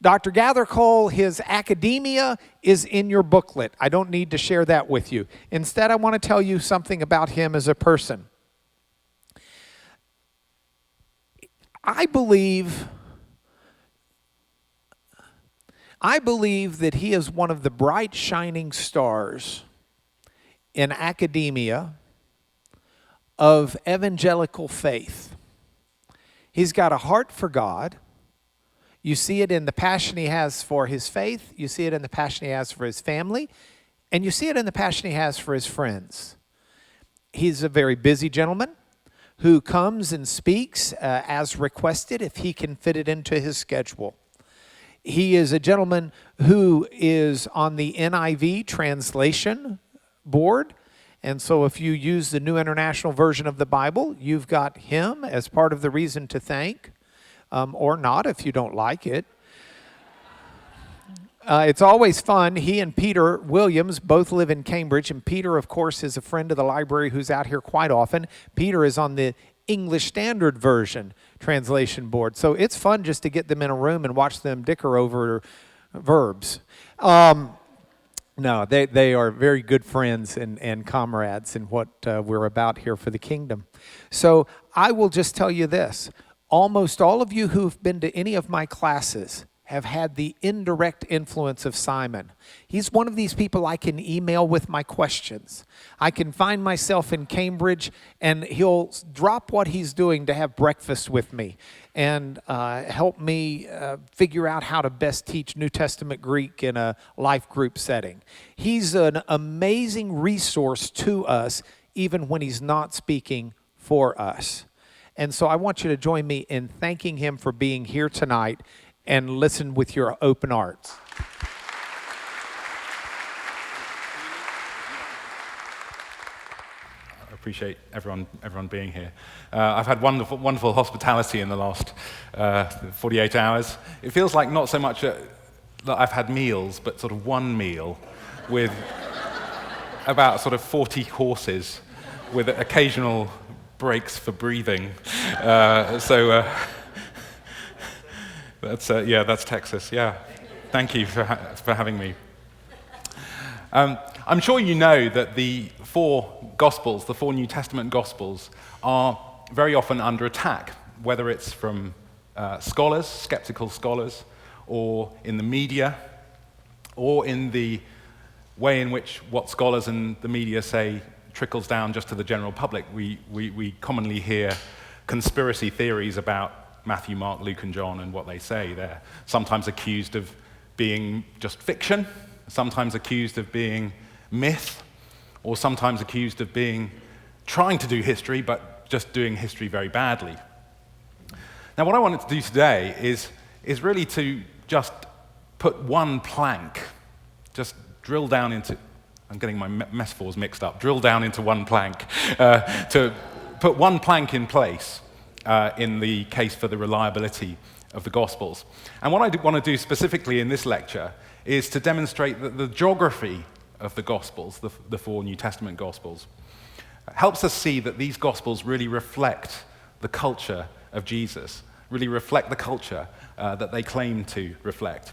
Dr. Gathercole, his academia is in your booklet. I don't need to share that with you. Instead, I want to tell you something about him as a person. I believe that he is one of the bright shining stars in academia of evangelical faith. He's got a heart for God. You see it in the passion he has for his faith. You see it in the passion he has for his family. And you see it in the passion he has for his friends. He's a very busy gentleman who comes and speaks as requested if he can fit it into his schedule. He is a gentleman who is on the NIV translation board. And so if you use the New International Version of the Bible, you've got him as part of the reason to thank, or not if you don't like it. It's always fun. He and Peter Williams both live in Cambridge, and Peter, of course, is a friend of the library who's out here quite often. Peter is on the English Standard Version translation board. So it's fun just to get them in a room and watch them dicker over verbs. No, they are very good friends and comrades in what we're about here for the kingdom. So I will just tell you this. Almost all of you who've been to any of my classes have had the indirect influence of Simon. He's one of these people I can email with my questions. I can find myself in Cambridge, and he'll drop what he's doing to have breakfast with me and help me figure out how to best teach New Testament Greek in a life group setting. He's an amazing resource to us, even when he's not speaking for us. And so I want you to join me in thanking him for being here tonight, and listen with your open hearts. I appreciate everyone being here. I've had wonderful hospitality in the last 48 hours. It feels like not so much that I've had meals, but sort of one meal with about sort of 40 courses with occasional breaks for breathing. That's Texas, yeah. Thank you for having me. I'm sure you know that the four Gospels, the four New Testament Gospels, are very often under attack, whether it's from scholars, skeptical scholars, or in the media, or in the way in which what scholars and the media say trickles down just to the general public. We commonly hear conspiracy theories about Matthew, Mark, Luke, and John and what they say. They're sometimes accused of being just fiction, sometimes accused of being myth, or sometimes accused of trying to do history, but just doing history very badly. Now, what I wanted to do today is really to just put one plank, just drill down into, I'm getting my metaphors mixed up, drill down into one plank, to put one plank in place in the case for the reliability of the Gospels. And what I want to do specifically in this lecture is to demonstrate that the geography of the Gospels, the four New Testament Gospels, helps us see that these Gospels really reflect the culture of Jesus, really reflect the culture that they claim to reflect.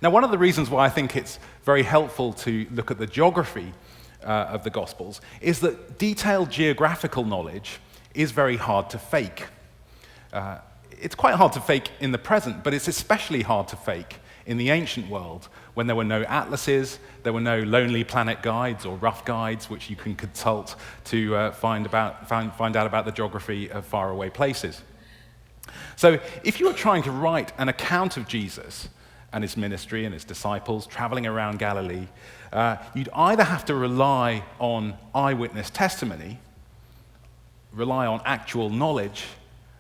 Now, one of the reasons why I think it's very helpful to look at the geography of the Gospels is that detailed geographical knowledge is very hard to fake. It's quite hard to fake in the present, but it's especially hard to fake in the ancient world when there were no atlases, there were no Lonely Planet guides or rough guides which you can consult to find out about the geography of faraway places. So if you were trying to write an account of Jesus and his ministry and his disciples traveling around Galilee, you'd either have to rely on eyewitness testimony, rely on actual knowledge,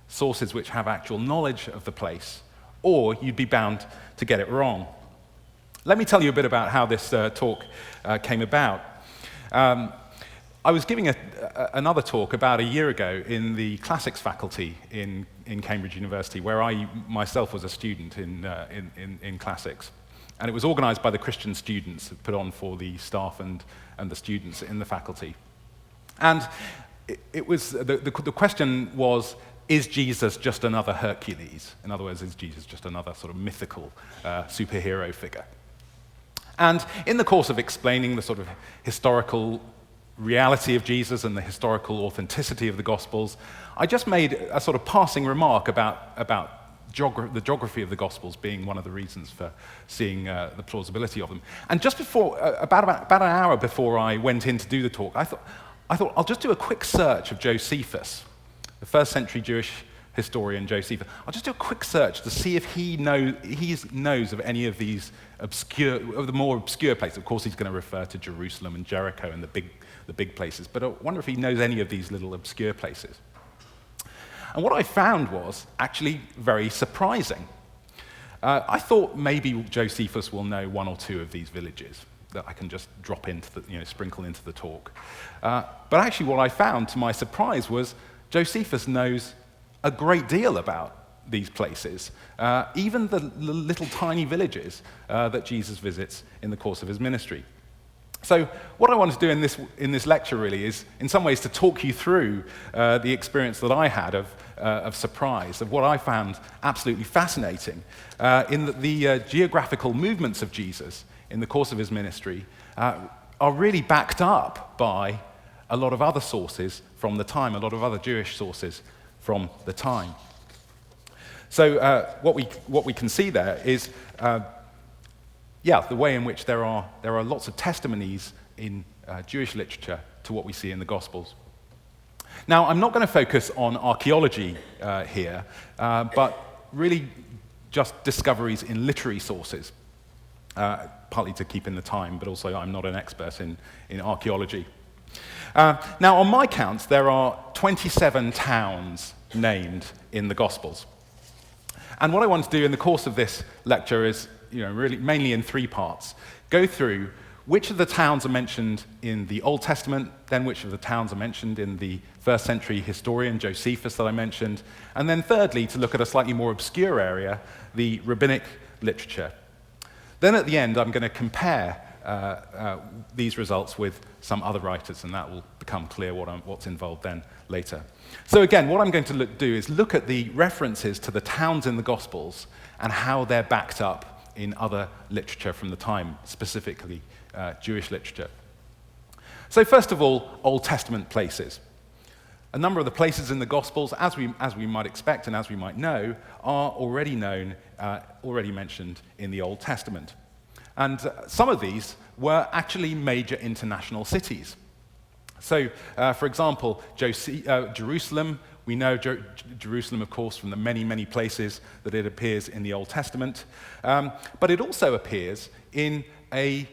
sources which have actual knowledge of the place, or you'd be bound to get it wrong. Let me tell you a bit about how this talk came about. I was giving another talk about a year ago in the classics faculty in Cambridge University, where I myself was a student in classics. And it was organized by the Christian students, put on for the staff and the students in the faculty. And it was the question was is Jesus just another Hercules? In other words, is Jesus just another sort of mythical superhero figure? And in the course of explaining the sort of historical reality of Jesus and the historical authenticity of the Gospels, I just made a sort of passing remark about the geography of the Gospels being one of the reasons for seeing the plausibility of them. And just before, about an hour before I went in to do the talk, I thought I'll just do a quick search of Josephus, the first century Jewish historian Josephus. I'll just do a quick search to see if he knows of any of these the more obscure places. Of course, he's going to refer to Jerusalem and Jericho and the big places, but I wonder if he knows any of these little obscure places. And what I found was actually very surprising. I thought maybe Josephus will know one or two of these villages that I can just drop into sprinkle into the talk. But actually what I found, to my surprise, was Josephus knows a great deal about these places, even the little tiny villages that Jesus visits in the course of his ministry. So what I want to do in this lecture really is, in some ways, to talk you through the experience that I had of surprise, of what I found absolutely fascinating, in that the geographical movements of Jesus in the course of his ministry are really backed up by a lot of other sources from the time, a lot of other Jewish sources from the time. So what we can see there is the way in which there are lots of testimonies in Jewish literature to what we see in the Gospels. Now, I'm not going to focus on archaeology here, but really just discoveries in literary sources, partly to keep in the time, but also I'm not an expert in archaeology. Now, on my count, there are 27 towns named in the Gospels. And what I want to do in the course of this lecture is, really mainly in three parts, go through which of the towns are mentioned in the Old Testament, then which of the towns are mentioned in the first century historian Josephus that I mentioned, and then thirdly, to look at a slightly more obscure area, the Rabbinic literature. Then at the end, I'm going to compare these results with some other writers, and that will become clear what's involved then later. So again, what I'm going to do is look at the references to the towns in the Gospels and how they're backed up in other literature from the time, specifically Jewish literature. So first of all, Old Testament places. A number of the places in the Gospels, as we might expect and as we might know, are already known, already mentioned in the Old Testament. And some of these were actually major international cities. So, for example, Jerusalem. We know Jerusalem, of course, from the many, many places that it appears in the Old Testament. But it also appears in a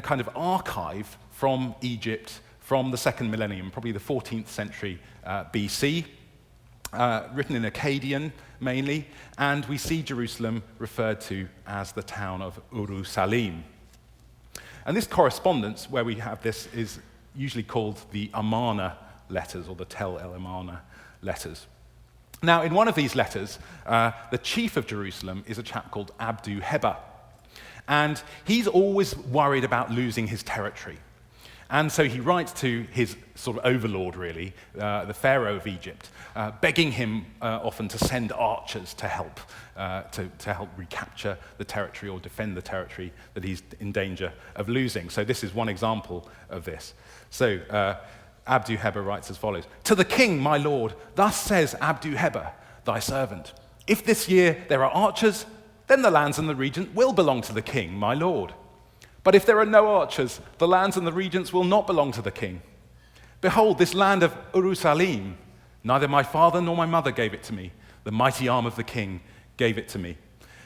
kind of archive from Egypt from the second millennium, probably the 14th century BC, written in Akkadian mainly, and we see Jerusalem referred to as the town of Urushalim. And this correspondence, where we have this, is usually called the Amarna letters, or the Tel El Amarna letters. Now, in one of these letters, the chief of Jerusalem is a chap called Abdu Heba, and he's always worried about losing his territory. And so he writes to his sort of overlord, really, the Pharaoh of Egypt, begging him often to send archers to help recapture the territory or defend the territory that he's in danger of losing. So this is one example of this. So Abdu Heba writes as follows: "To the king, my lord, thus says Abdu Heba, thy servant, if this year there are archers, then the lands and the region will belong to the king, my lord. But if there are no archers, the lands and the regions will not belong to the king. Behold, this land of Urushalim, neither my father nor my mother gave it to me. The mighty arm of the king gave it to me."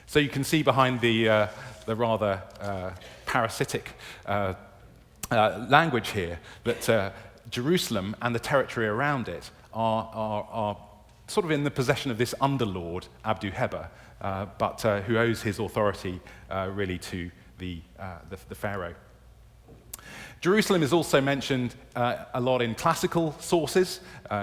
So you can see behind the rather parasitic language here that Jerusalem and the territory around it are sort of in the possession of this underlord, Abdu Heba, but who owes his authority really to the Pharaoh. Jerusalem is also mentioned a lot in classical sources,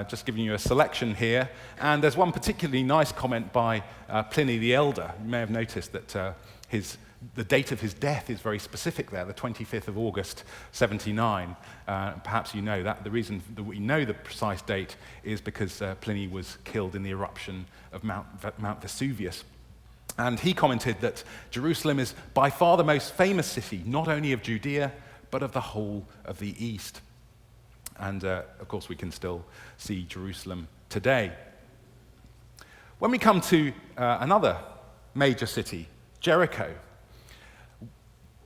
just giving you a selection here. And there's one particularly nice comment by Pliny the Elder. You may have noticed that his The date of his death is very specific there, the 25th of August, 79. Perhaps you know that. The reason that we know the precise date is because Pliny was killed in the eruption of Mount Vesuvius. And he commented that Jerusalem is by far the most famous city, not only of Judea, but of the whole of the East. And of course, we can still see Jerusalem today. When we come to another major city, Jericho,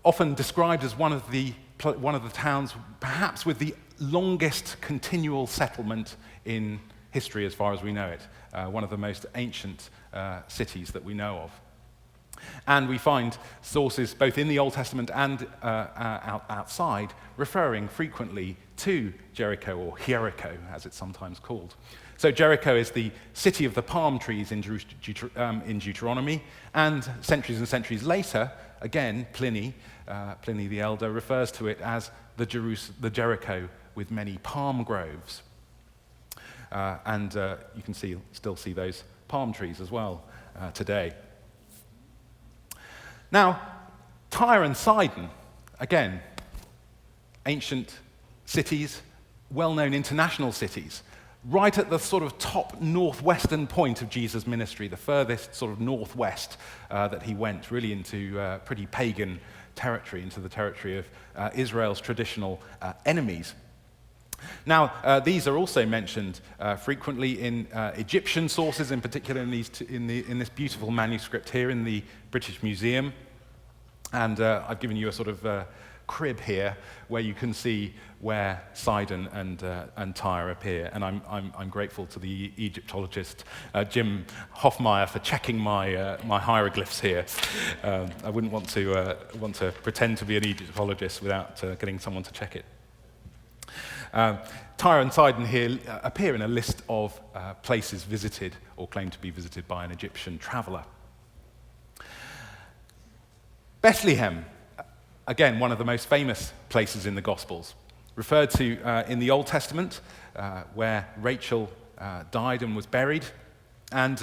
often described as one of the towns perhaps with the longest continual settlement in history as far as we know it, one of the most ancient cities that we know of. And we find sources both in the Old Testament and outside referring frequently to Jericho, or Jericho as it's sometimes called. So Jericho is the city of the palm trees in Deuteronomy, and centuries later, again, Pliny the Elder refers to it as the Jericho with many palm groves. And you can still see those palm trees as well today. Now, Tyre and Sidon, again, ancient cities, well-known international cities, right at the sort of top northwestern point of Jesus' ministry, the furthest sort of northwest that he went, really into pretty pagan territory, into the territory of Israel's traditional enemies. Now, these are also mentioned frequently in Egyptian sources, in particular in this beautiful manuscript here in the British Museum. And I've given you a sort of crib here where you can see where Sidon and Tyre appear. And I'm grateful to the Egyptologist Jim Hoffmeyer for checking my hieroglyphs here. I wouldn't want to pretend to be an Egyptologist without getting someone to check it. Tyre and Sidon here appear in a list of places visited or claimed to be visited by an Egyptian traveller. Bethlehem, again, one of the most famous places in the Gospels, referred to in the Old Testament, where Rachel died and was buried. And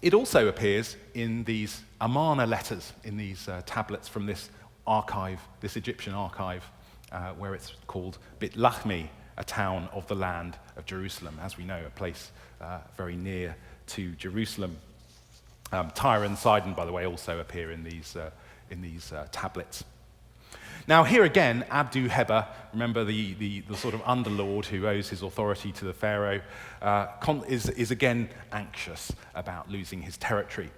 it also appears in these Amarna letters, in these tablets from this archive, this Egyptian archive, where it's called Bit Lahmi, a town of the land of Jerusalem, as we know, a place very near to Jerusalem. Tyre and Sidon, by the way, also appear in these tablets. Now, here again, Abdu-Heber, remember the sort of underlord who owes his authority to the Pharaoh, is again anxious about losing his territory.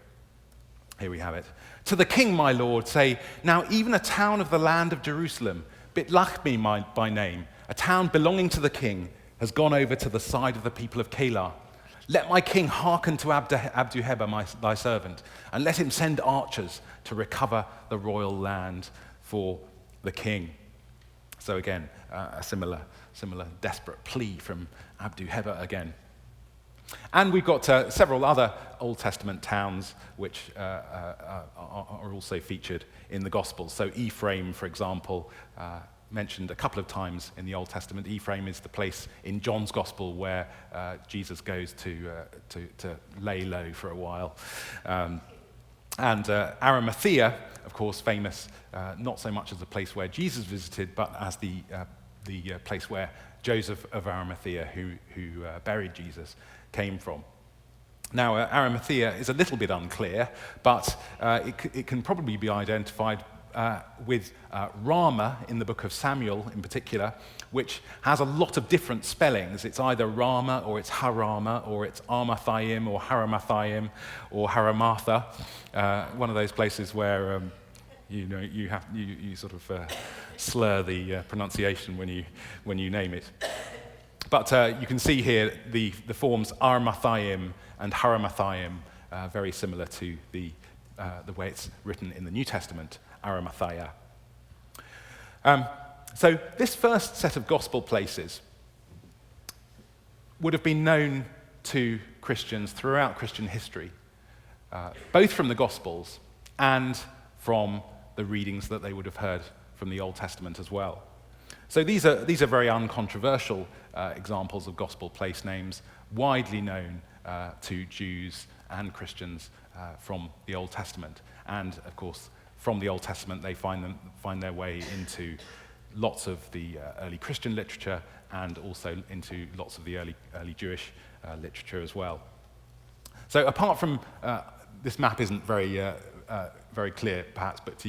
Here we have it. To the king, my lord, say, now even a town of the land of Jerusalem, Bit Lahmi by name, a town belonging to the king, has gone over to the side of the people of Keilah. Let my king hearken to Abdu-Heber, thy servant, and let him send archers to recover the royal land for the king. So again, a similar desperate plea from Abdu-Heber again. And we've got several other Old Testament towns which are also featured in the Gospels. So Ephraim, for example, mentioned a couple of times in the Old Testament. Ephraim is the place in John's Gospel where Jesus goes to lay low for a while. And Arimathea, of course, famous not so much as the place where Jesus visited, but as the place where Joseph of Arimathea, who buried Jesus, came from. Now, Arimathea is a little bit unclear, but it can probably be identified with Ramah in the book of Samuel in particular, which has a lot of different spellings. It's either Ramah, or it's Harama, or it's Armathaim, or Haramathaim, or Haramatha. One of those places where you sort of slur the pronunciation when you name it. But you can see here the forms Armathaim and Haramathaim, very similar to the way it's written in the New Testament, Arimathea. So this first set of gospel places would have been known to Christians throughout Christian history, both from the Gospels and from the readings that they would have heard from the Old Testament as well. So these are very uncontroversial examples of gospel place names, widely known to Jews and Christians from the Old Testament. And, of course, from the Old Testament, they find their way into lots of the early Christian literature and also into lots of the early Jewish literature as well. So apart from, this map isn't very clear perhaps, but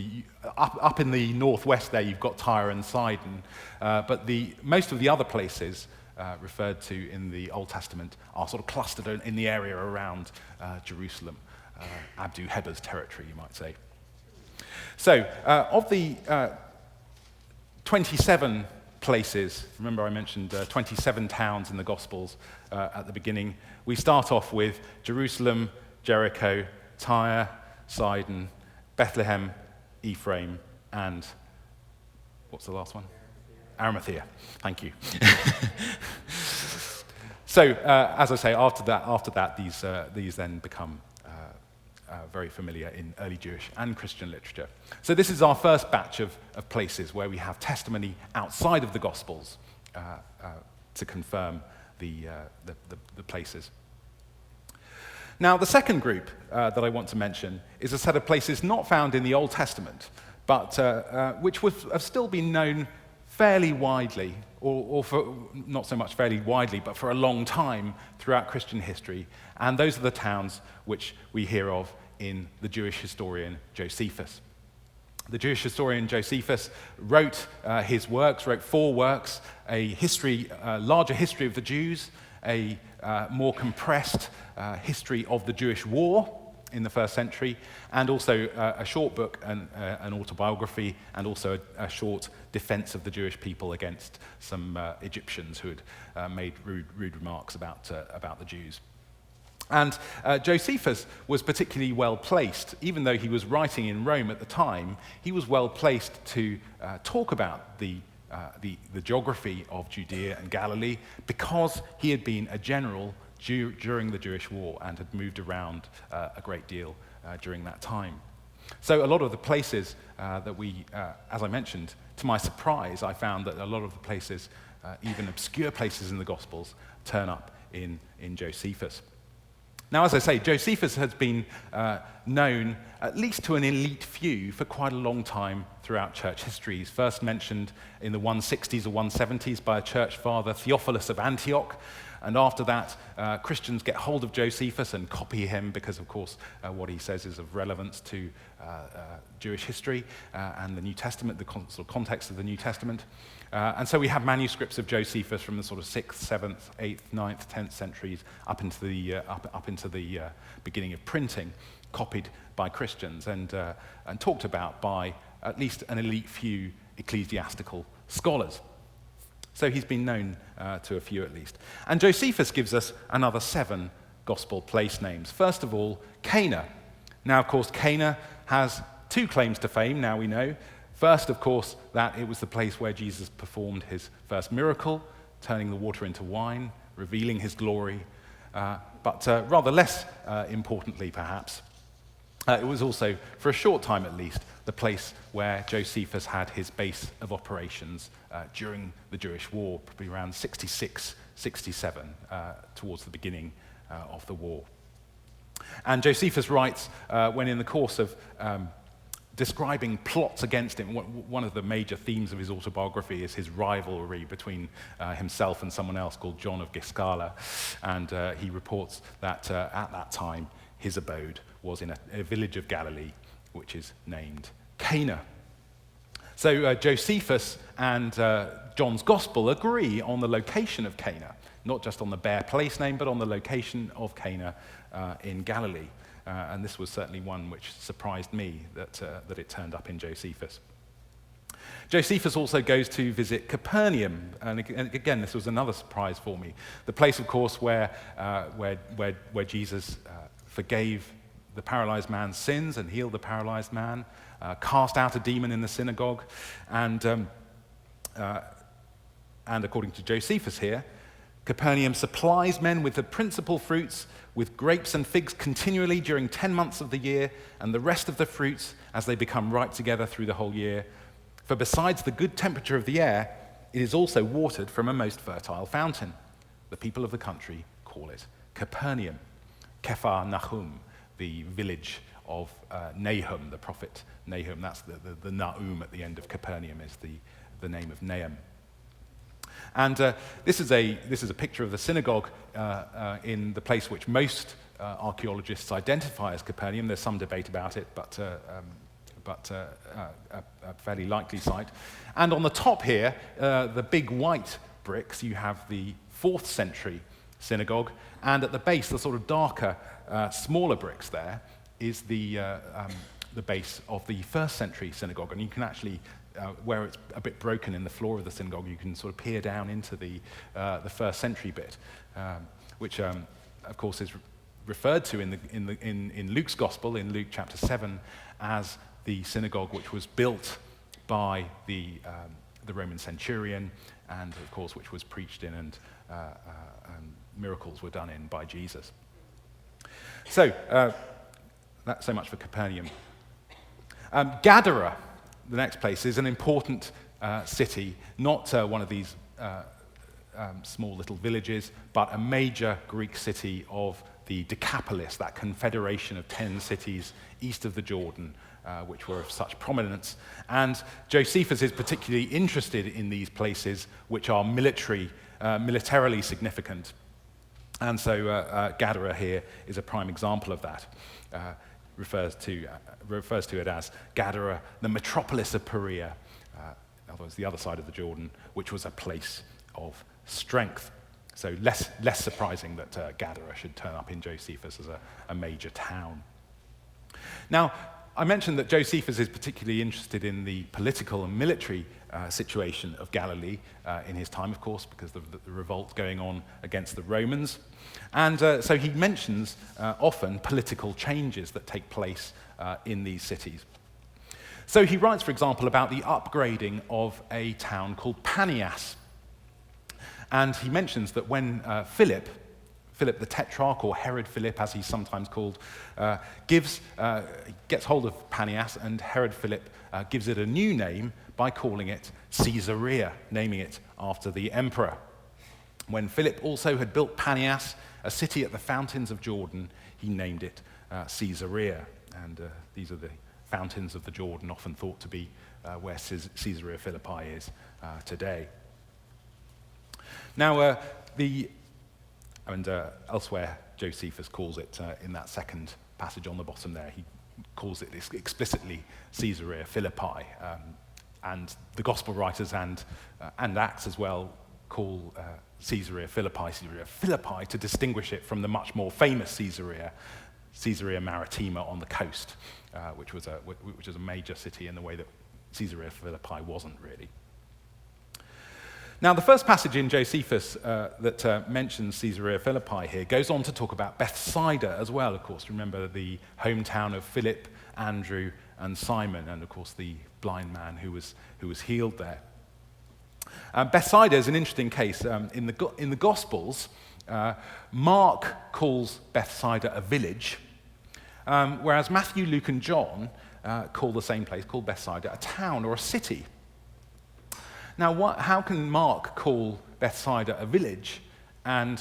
up in the northwest there you've got Tyre and Sidon, but most of the other places referred to in the Old Testament are sort of clustered in the area around Jerusalem, Abdu Heber's territory, you might say. So of the 27 places, remember I mentioned 27 towns in the Gospels at the beginning, we start off with Jerusalem, Jericho, Tyre, Sidon, Bethlehem, Ephraim, and what's the last one? Arimathea. Thank you. So, as I say, after that, these then become very familiar in early Jewish and Christian literature. So this is our first batch of places where we have testimony outside of the Gospels to confirm the places. Now, the second group that I want to mention is a set of places not found in the Old Testament, but which have still been known fairly widely, or for not so much fairly widely, but for a long time throughout Christian history. And those are the towns which we hear of in the Jewish historian Josephus. The Jewish historian Josephus wrote four works: a larger history of the Jews, a more compressed history of the Jewish war in the first century, and also a short book, an autobiography, and also a short defense of the Jewish people against some Egyptians who had made rude remarks about the Jews. And Josephus was particularly well placed, even though he was writing in Rome at the time. He was well placed to talk about the geography of Judea and Galilee, because he had been a general during the Jewish war and had moved around a great deal during that time. So a lot of the places that we, as I mentioned, to my surprise, I found that a lot of the places, even obscure places in the Gospels, turn up in Josephus. Now, as I say, Josephus has been known, at least to an elite few, for quite a long time throughout church history. He's first mentioned in the 160s or 170s by a church father, Theophilus of Antioch. And after that, Christians get hold of Josephus and copy him because, of course, what he says is of relevance to Jewish history and the New Testament, the sort of context of the New Testament. And so we have manuscripts of Josephus from the sort of 6th, 7th, 8th, 9th, 10th centuries up into the beginning of printing, copied by Christians and talked about by at least an elite few ecclesiastical scholars. So he's been known to a few at least. And Josephus gives us another 7 gospel place names. First of all, Cana. Now, of course, Cana has 2 claims to fame, now we know. First, of course, that it was the place where Jesus performed his first miracle, turning the water into wine, revealing his glory. But rather less importantly, perhaps, it was also, for a short time at least, the place where Josephus had his base of operations during the Jewish war, probably around 66, 67, towards the beginning of the war. And Josephus writes, when in the course of describing plots against him, one of the major themes of his autobiography is his rivalry between himself and someone else called John of Giscala. And he reports that at that time, his abode was in a village of Galilee, which is named Cana. So Josephus and John's Gospel agree on the location of Cana, not just on the bare place name, but on the location of Cana in Galilee. And this was certainly one which surprised me that it turned up in Josephus. Josephus also goes to visit Capernaum, and again, this was another surprise for me. The place, of course, where Jesus forgave the paralyzed man's sins and healed the paralyzed man, cast out a demon in the synagogue, and according to Josephus here, Capernaum supplies men with the principal fruits, with grapes and figs continually during 10 months of the year, and the rest of the fruits as they become ripe together through the whole year. For besides the good temperature of the air, it is also watered from a most fertile fountain. The people of the country call it Capernaum, Kephar Nahum, the village of Nahum, the prophet Nahum. That's the Nahum at the end of Capernaum is the name of Nahum. And this is a picture of the synagogue in the place which most archaeologists identify as Capernaum. There's some debate about it, but a fairly likely site. And on the top here, the big white bricks, you have the 4th century synagogue, and at the base, the sort of darker, smaller bricks there is the base of the 1st century synagogue. And you can actually, where it's a bit broken in the floor of the synagogue, you can sort of peer down into the 1st century bit, which, of course, is referred to in Luke's Gospel, in Luke chapter 7, as the synagogue which was built by the Roman centurion, and of course which was preached in and miracles were done in by Jesus. So that's so much for Capernaum. Gadara, the next place, is an important city, not one of these small little villages, but a major Greek city of the Decapolis, that confederation of 10 cities east of the Jordan, which were of such prominence. And Josephus is particularly interested in these places which are militarily significant. And so Gadara here is a prime example of that. Refers to it as Gadara, the metropolis of Perea, in other words, the other side of the Jordan, which was a place of strength. So less surprising that Gadara should turn up in Josephus as a major town. Now, I mentioned that Josephus is particularly interested in the political and military situation of Galilee in his time, of course, because of the revolt going on against the Romans. And so he mentions often political changes that take place in these cities. So he writes, for example, about the upgrading of a town called Panias. And he mentions that when Philip the Tetrarch, or Herod Philip as he's sometimes called, gets hold of Panias, and Herod Philip gives it a new name by calling it Caesarea, naming it after the emperor. When Philip also had built Panias, a city at the fountains of Jordan, he named it Caesarea. And these are the fountains of the Jordan, often thought to be where Caesarea Philippi is today. Now, elsewhere, Josephus calls it, in that second passage on the bottom there, he calls it explicitly Caesarea Philippi. And the Gospel writers and Acts as well call Caesarea Philippi to distinguish it from the much more famous Caesarea Maritima on the coast, which was a major city in the way that Caesarea Philippi wasn't really. Now, the first passage in Josephus that mentions Caesarea Philippi here goes on to talk about Bethsaida as well, of course. Remember the hometown of Philip, Andrew, and Simon, and of course the blind man who was healed there. Bethsaida is an interesting case. In the Gospels, Mark calls Bethsaida a village, whereas Matthew, Luke, and John call the same place, call Bethsaida a town or a city. Now, how can Mark call Bethsaida a village and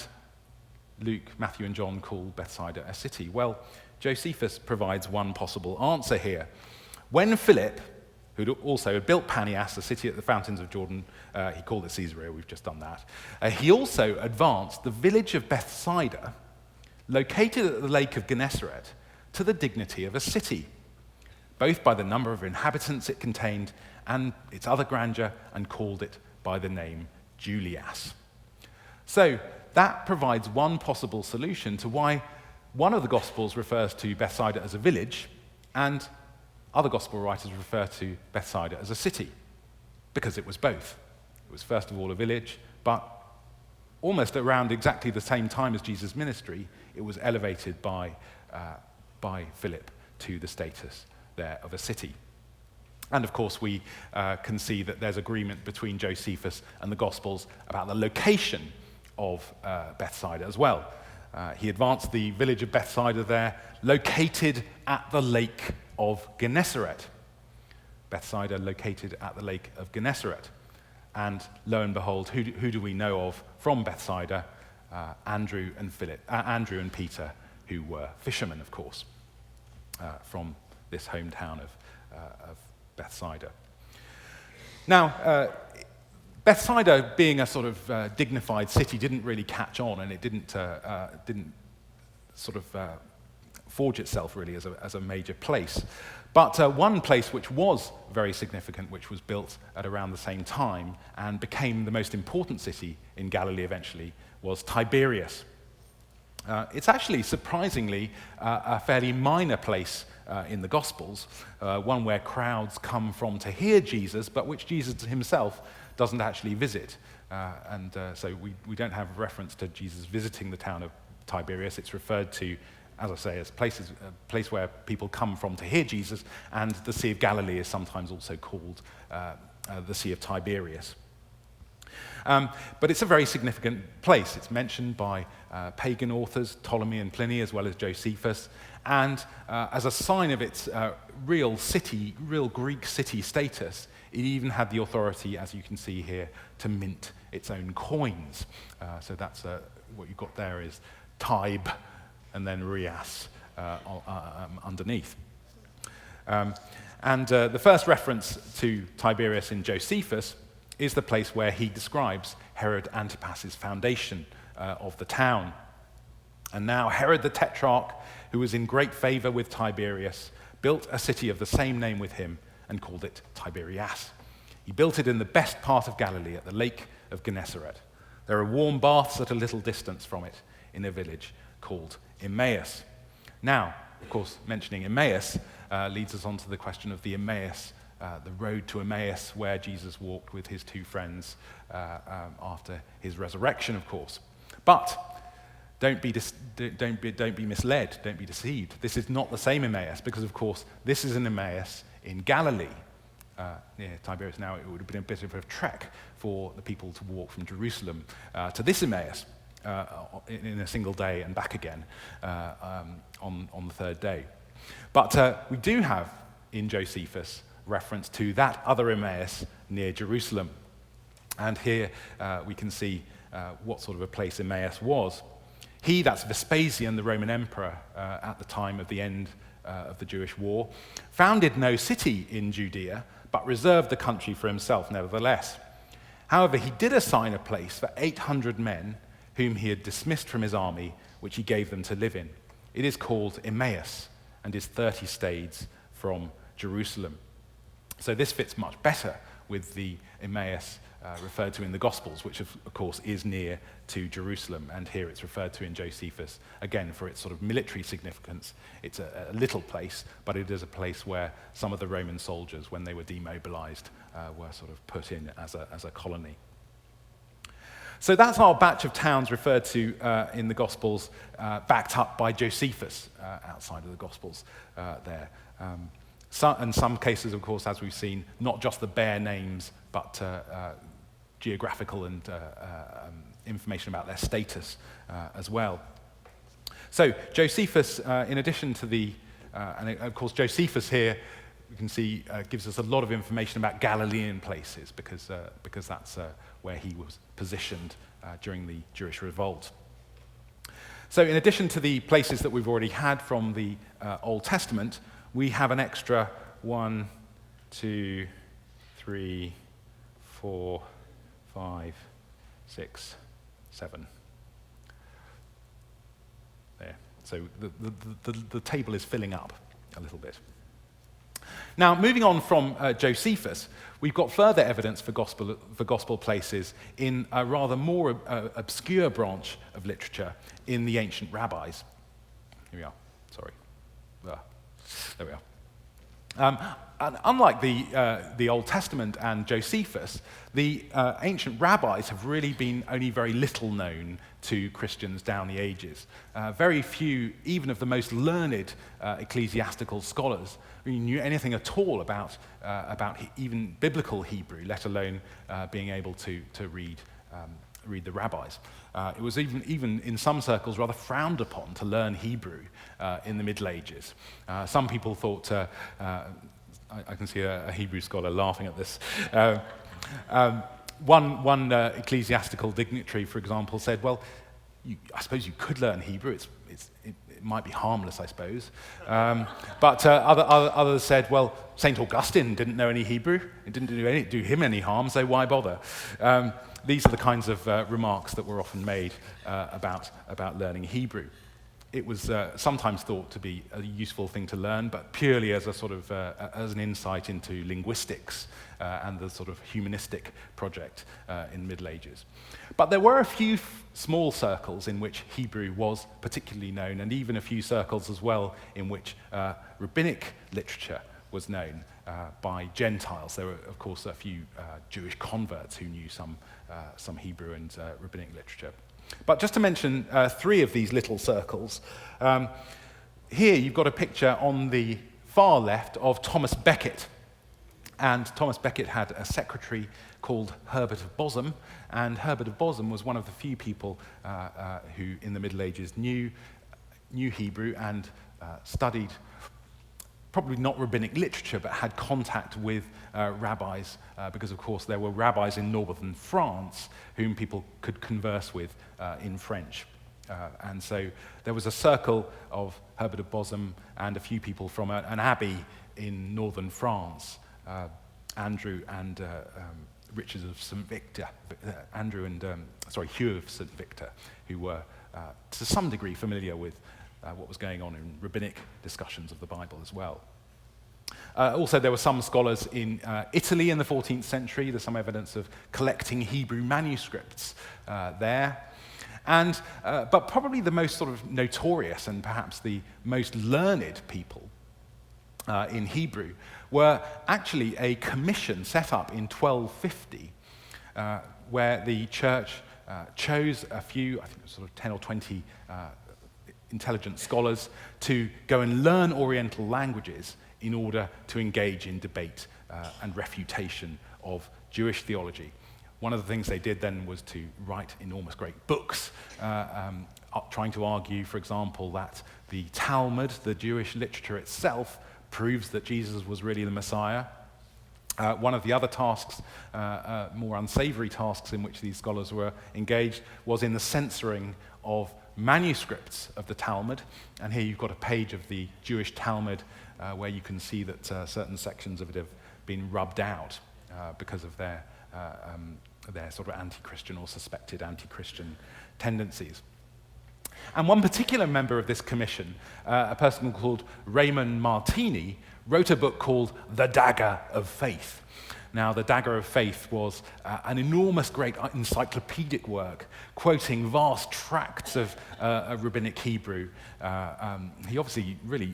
Luke, Matthew, and John call Bethsaida a city? Well, Josephus provides one possible answer here. When Philip, who also had built Panias, a city at the fountains of Jordan, he called it Caesarea, we've just done that, he also advanced the village of Bethsaida, located at the lake of Gennesaret, to the dignity of a city, both by the number of inhabitants it contained and its other grandeur, and called it by the name Julias. So that provides one possible solution to why one of the Gospels refers to Bethsaida as a village and other Gospel writers refer to Bethsaida as a city, because it was both. It was first of all a village, but almost around exactly the same time as Jesus' ministry, it was elevated by Philip to the status there of a city. And of course, we can see that there's agreement between Josephus and the Gospels about the location of Bethsaida as well. He advanced the village of Bethsaida there, located at the lake of Gennesaret. Bethsaida located at the lake of Gennesaret. And lo and behold, who do we know of from Bethsaida? Andrew and Peter, who were fishermen, of course. from this hometown of Bethsaida. Now, Bethsaida, being a sort of dignified city, didn't really catch on, and it didn't sort of forge itself really as a major place. But one place which was very significant, which was built at around the same time and became the most important city in Galilee eventually, was Tiberias. It's actually, surprisingly, a fairly minor place in the Gospels, one where crowds come from to hear Jesus, but which Jesus himself doesn't actually visit. So we don't have reference to Jesus visiting the town of Tiberias. It's referred to, as I say, as a place where people come from to hear Jesus, and the Sea of Galilee is sometimes also called the Sea of Tiberias. But it's a very significant place. It's mentioned by pagan authors, Ptolemy and Pliny, as well as Josephus, and as a sign of its real Greek city status, it even had the authority, as you can see here, to mint its own coins. So that's what you've got there is Tib, and then Rias underneath. The first reference to Tiberias in Josephus is the place where he describes Herod Antipas's foundation of the town. And now Herod the Tetrarch, who was in great favor with Tiberias, built a city of the same name with him and called it Tiberias. He built it in the best part of Galilee at the lake of Gennesaret. There are warm baths at a little distance from it in a village called Emmaus. Now, of course, mentioning Emmaus leads us on to the question of the Emmaus, the road to Emmaus, where Jesus walked with his two friends after his resurrection, of course. But don't be misled, don't be deceived. This is not the same Emmaus, because, of course, this is an Emmaus in Galilee, near Tiberias. Now, it would have been a bit of a trek for the people to walk from Jerusalem to this Emmaus in a single day and back again on the third day. But we do have in Josephus reference to that other Emmaus near Jerusalem. And here we can see what sort of a place Emmaus was. He, that's Vespasian, the Roman emperor at the time of the end of the Jewish war, founded no city in Judea, but reserved the country for himself nevertheless. However, he did assign a place for 800 men whom he had dismissed from his army, which he gave them to live in. It is called Emmaus and is 30 stades from Jerusalem. So this fits much better with the Emmaus referred to in the Gospels, which of course is near to Jerusalem, and here it's referred to in Josephus, again for its sort of military significance. It's a little place, but it is a place where some of the Roman soldiers, when they were demobilized, were sort of put in as a colony. So that's our batch of towns referred to in the Gospels, backed up by Josephus outside of the Gospels there. In some cases, of course, as we've seen, not just the bare names, but geographical and information about their status as well. So Josephus, in addition to and of course Josephus here, we can see gives us a lot of information about Galilean places because that's where he was positioned during the Jewish revolt. So in addition to the places that we've already had from the Old Testament, we have an extra 1, 2, 3, 4, 5, 6, 7. There. So the table is filling up a little bit. Now, moving on from Josephus, we've got further evidence for gospel places in a rather more obscure branch of literature in the ancient rabbis. Here we are. Sorry. There we are. And unlike the Old Testament and Josephus, the ancient rabbis have really been only very little known to Christians down the ages. Very few, even of the most learned ecclesiastical scholars, knew anything at all about even biblical Hebrew, let alone being able to read the rabbis. It was even in some circles rather frowned upon to learn Hebrew in the Middle Ages. Some people thought, I can see a Hebrew scholar laughing at this. One ecclesiastical dignitary, for example, said, well, I suppose you could learn Hebrew. It might be harmless, I suppose. But others said, well, St. Augustine didn't know any Hebrew. It didn't do him any harm, so why bother? These are the kinds of remarks that were often made about learning Hebrew. It was sometimes thought to be a useful thing to learn, but purely as a sort of as an insight into linguistics and the sort of humanistic project in the Middle Ages. But there were a few small circles in which Hebrew was particularly known, and even a few circles as well in which rabbinic literature was known by Gentiles. There were, of course, a few Jewish converts who knew some Hebrew and rabbinic literature. But just to mention three of these little circles, here you've got a picture on the far left of Thomas Becket. And Thomas Becket had a secretary called Herbert of Bosham, and Herbert of Bosham was one of the few people who in the Middle Ages knew Hebrew and studied probably not rabbinic literature, but had contact with rabbis, because of course there were rabbis in northern France whom people could converse with in French. And so there was a circle of Herbert of Bosham and a few people from an abbey in northern France, Andrew and Richard of St. Victor, Hugh of St. Victor, who were to some degree familiar with what was going on in rabbinic discussions of the Bible as well. Also, there were some scholars in Italy in the 14th century. There's some evidence of collecting Hebrew manuscripts there. But probably the most sort of notorious and perhaps the most learned people in Hebrew were actually a commission set up in 1250 where the church chose a few, I think it was sort of 10 or 20 intelligent scholars to go and learn Oriental languages in order to engage in debate and refutation of Jewish theology. One of the things they did then was to write enormous great books, trying to argue, for example, that the Talmud, the Jewish literature itself, proves that Jesus was really the Messiah. One of the other tasks, more unsavory tasks in which these scholars were engaged, was in the censoring of manuscripts of the Talmud. And here you've got a page of the Jewish Talmud where you can see that certain sections of it have been rubbed out because of their sort of anti-Christian or suspected anti-Christian tendencies. And one particular member of this commission, a person called Raymond Martini, wrote a book called The Dagger of Faith. Now, The Dagger of Faith was an enormous, great encyclopedic work, quoting vast tracts of rabbinic Hebrew. He obviously really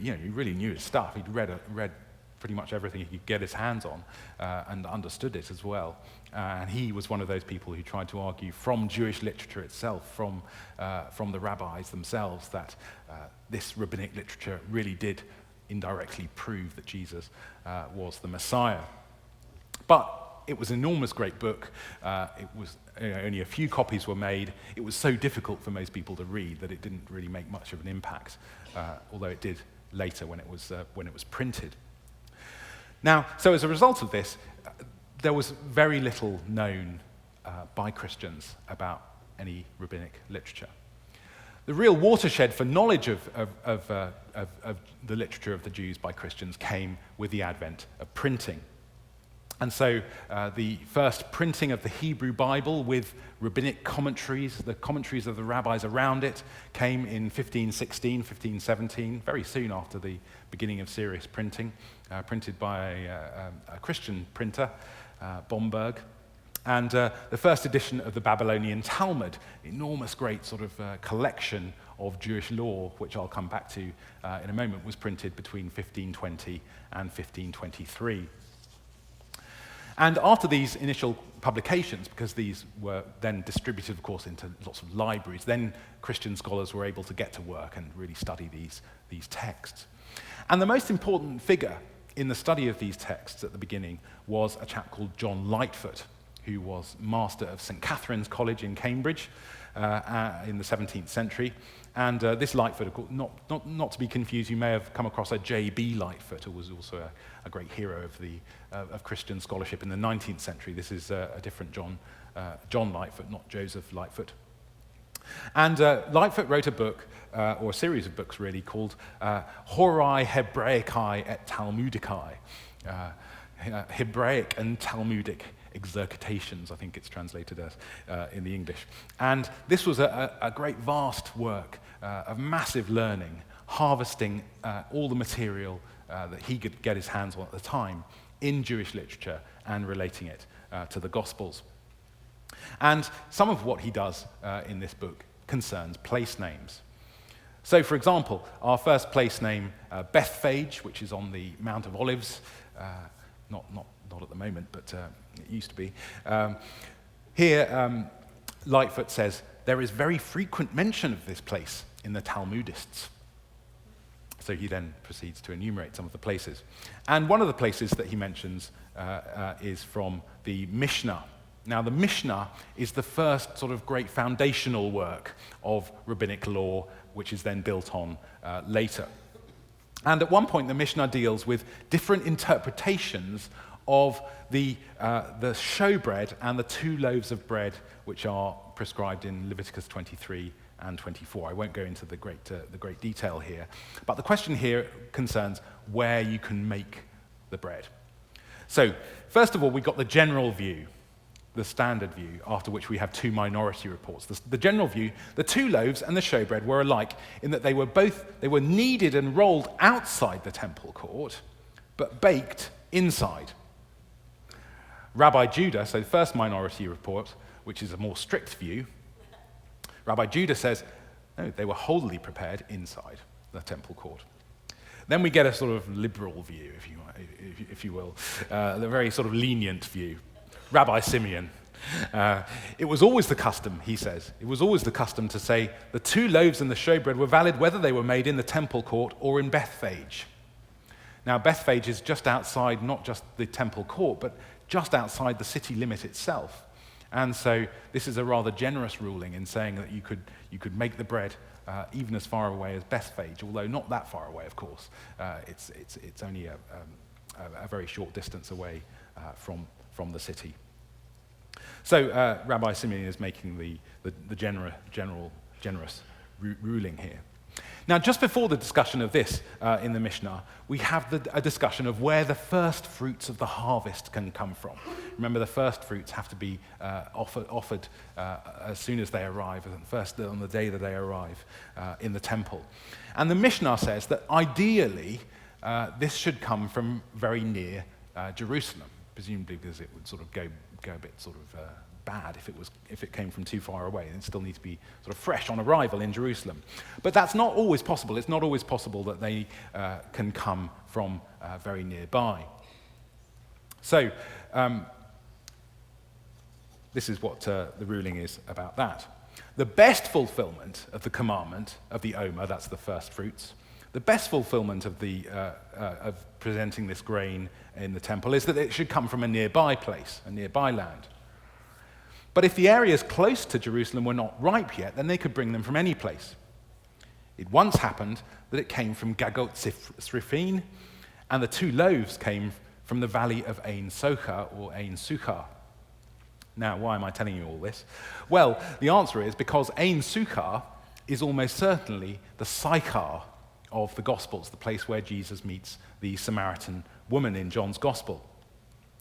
knew his stuff. He'd read pretty much everything he could get his hands on and understood it as well. And he was one of those people who tried to argue from Jewish literature itself, from the rabbis themselves, that this rabbinic literature really did indirectly prove that Jesus was the Messiah. But it was an enormous great book. It was only a few copies were made. It was so difficult for most people to read that it didn't really make much of an impact, although it did later when it was printed. Now, so as a result of this, there was very little known by Christians about any rabbinic literature. The real watershed for knowledge of the literature of the Jews by Christians came with the advent of printing. And so the first printing of the Hebrew Bible with rabbinic commentaries, the commentaries of the rabbis around it, came in 1516, 1517, very soon after the beginning of serious printing, printed by a Christian printer, Bomberg. And the first edition of the Babylonian Talmud, enormous great sort of collection of Jewish law, which I'll come back to in a moment, was printed between 1520 and 1523. And after these initial publications, because these were then distributed, of course, into lots of libraries, then Christian scholars were able to get to work and really study these texts. And the most important figure in the study of these texts at the beginning was a chap called John Lightfoot, who was master of St. Catherine's College in Cambridge in the 17th century. And this Lightfoot, of course, not to be confused, you may have come across a J.B. Lightfoot, who was also a great hero of Christian scholarship in the 19th century. This is a different John Lightfoot, not Joseph Lightfoot. And Lightfoot wrote a book, or a series of books really, called Horai Hebraicae et Talmudicae, Hebraic and Talmudic exercitations, I think it's translated as in the English. And this was a great, vast work of massive learning, harvesting all the material that he could get his hands on at the time in Jewish literature and relating it to the Gospels. And some of what he does in this book concerns place names. So, for example, our first place name, Bethphage, which is on the Mount of Olives, not at the moment, but it used to be. Here, Lightfoot says, there is very frequent mention of this place in the Talmudists. So he then proceeds to enumerate some of the places. And one of the places that he mentions is from the Mishnah. Now, the Mishnah is the first sort of great foundational work of rabbinic law, which is then built on later. And at one point, the Mishnah deals with different interpretations of the showbread and the 2 loaves of bread, which are prescribed in Leviticus 23 and 24. I won't go into the great detail here. But the question here concerns where you can make the bread. So, first of all, we've got the general view, the standard view, after which we have 2 minority reports. The general view, the 2 loaves and the showbread were alike in that they were kneaded and rolled outside the temple court, but baked inside. Rabbi Judah, so the first minority report, which is a more strict view, Rabbi Judah says, no, they were wholly prepared inside the temple court. Then we get a sort of liberal view, if you will, the very sort of lenient view. Rabbi Simeon. It was always the custom, he says, it was always the custom to say the 2 loaves and the showbread were valid whether they were made in the temple court or in Bethphage. Now, Bethphage is just outside not just the temple court, but just outside the city limit itself. And so this is a rather generous ruling in saying that you could make the bread even as far away as Bethphage, although not that far away, of course. It's only a very short distance away from the city. So Rabbi Simeon is making the generous ruling here. Now, just before the discussion of this in the Mishnah, we have a discussion of where the first fruits of the harvest can come from. Remember, the first fruits have to be offered as soon as they arrive, first on the day that they arrive in the temple. And the Mishnah says that ideally this should come from very near Jerusalem, presumably because it would sort of go a bit sort of bad if it came from too far away. It still needs to be sort of fresh on arrival in Jerusalem. But that's not always possible. It's not always possible that they can come from very nearby. So this is what the ruling is about that. The best fulfillment of the commandment of the Omer, that's the first fruits, the best fulfillment of of presenting this grain in the temple is that it should come from a nearby place, a nearby land. But if the areas close to Jerusalem were not ripe yet, then they could bring them from any place. It once happened that it came from Gagot Srifin, and the 2 loaves came from the valley of Ein Socha or Ein Sukkah. Now, why am I telling you all this? Well, the answer is because Ein Sukkah is almost certainly the Sychar of the Gospels, the place where Jesus meets the Samaritan woman in John's Gospel.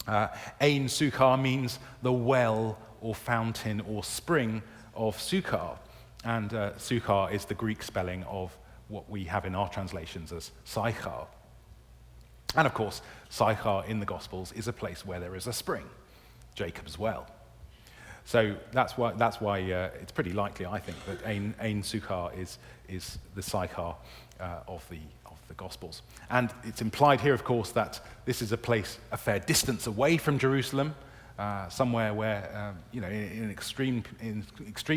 Ein Sukkah means the well or fountain or spring of Sukkah. And Sukkah is the Greek spelling of what we have in our translations as Sychar. And of course, Sychar in the Gospels is a place where there is a spring, Jacob's well. So that's why it's pretty likely, I think, that Ein Sukkah is the Sychar of the Gospels. And it's implied here, of course, that this is a place a fair distance away from Jerusalem, somewhere where, in extreme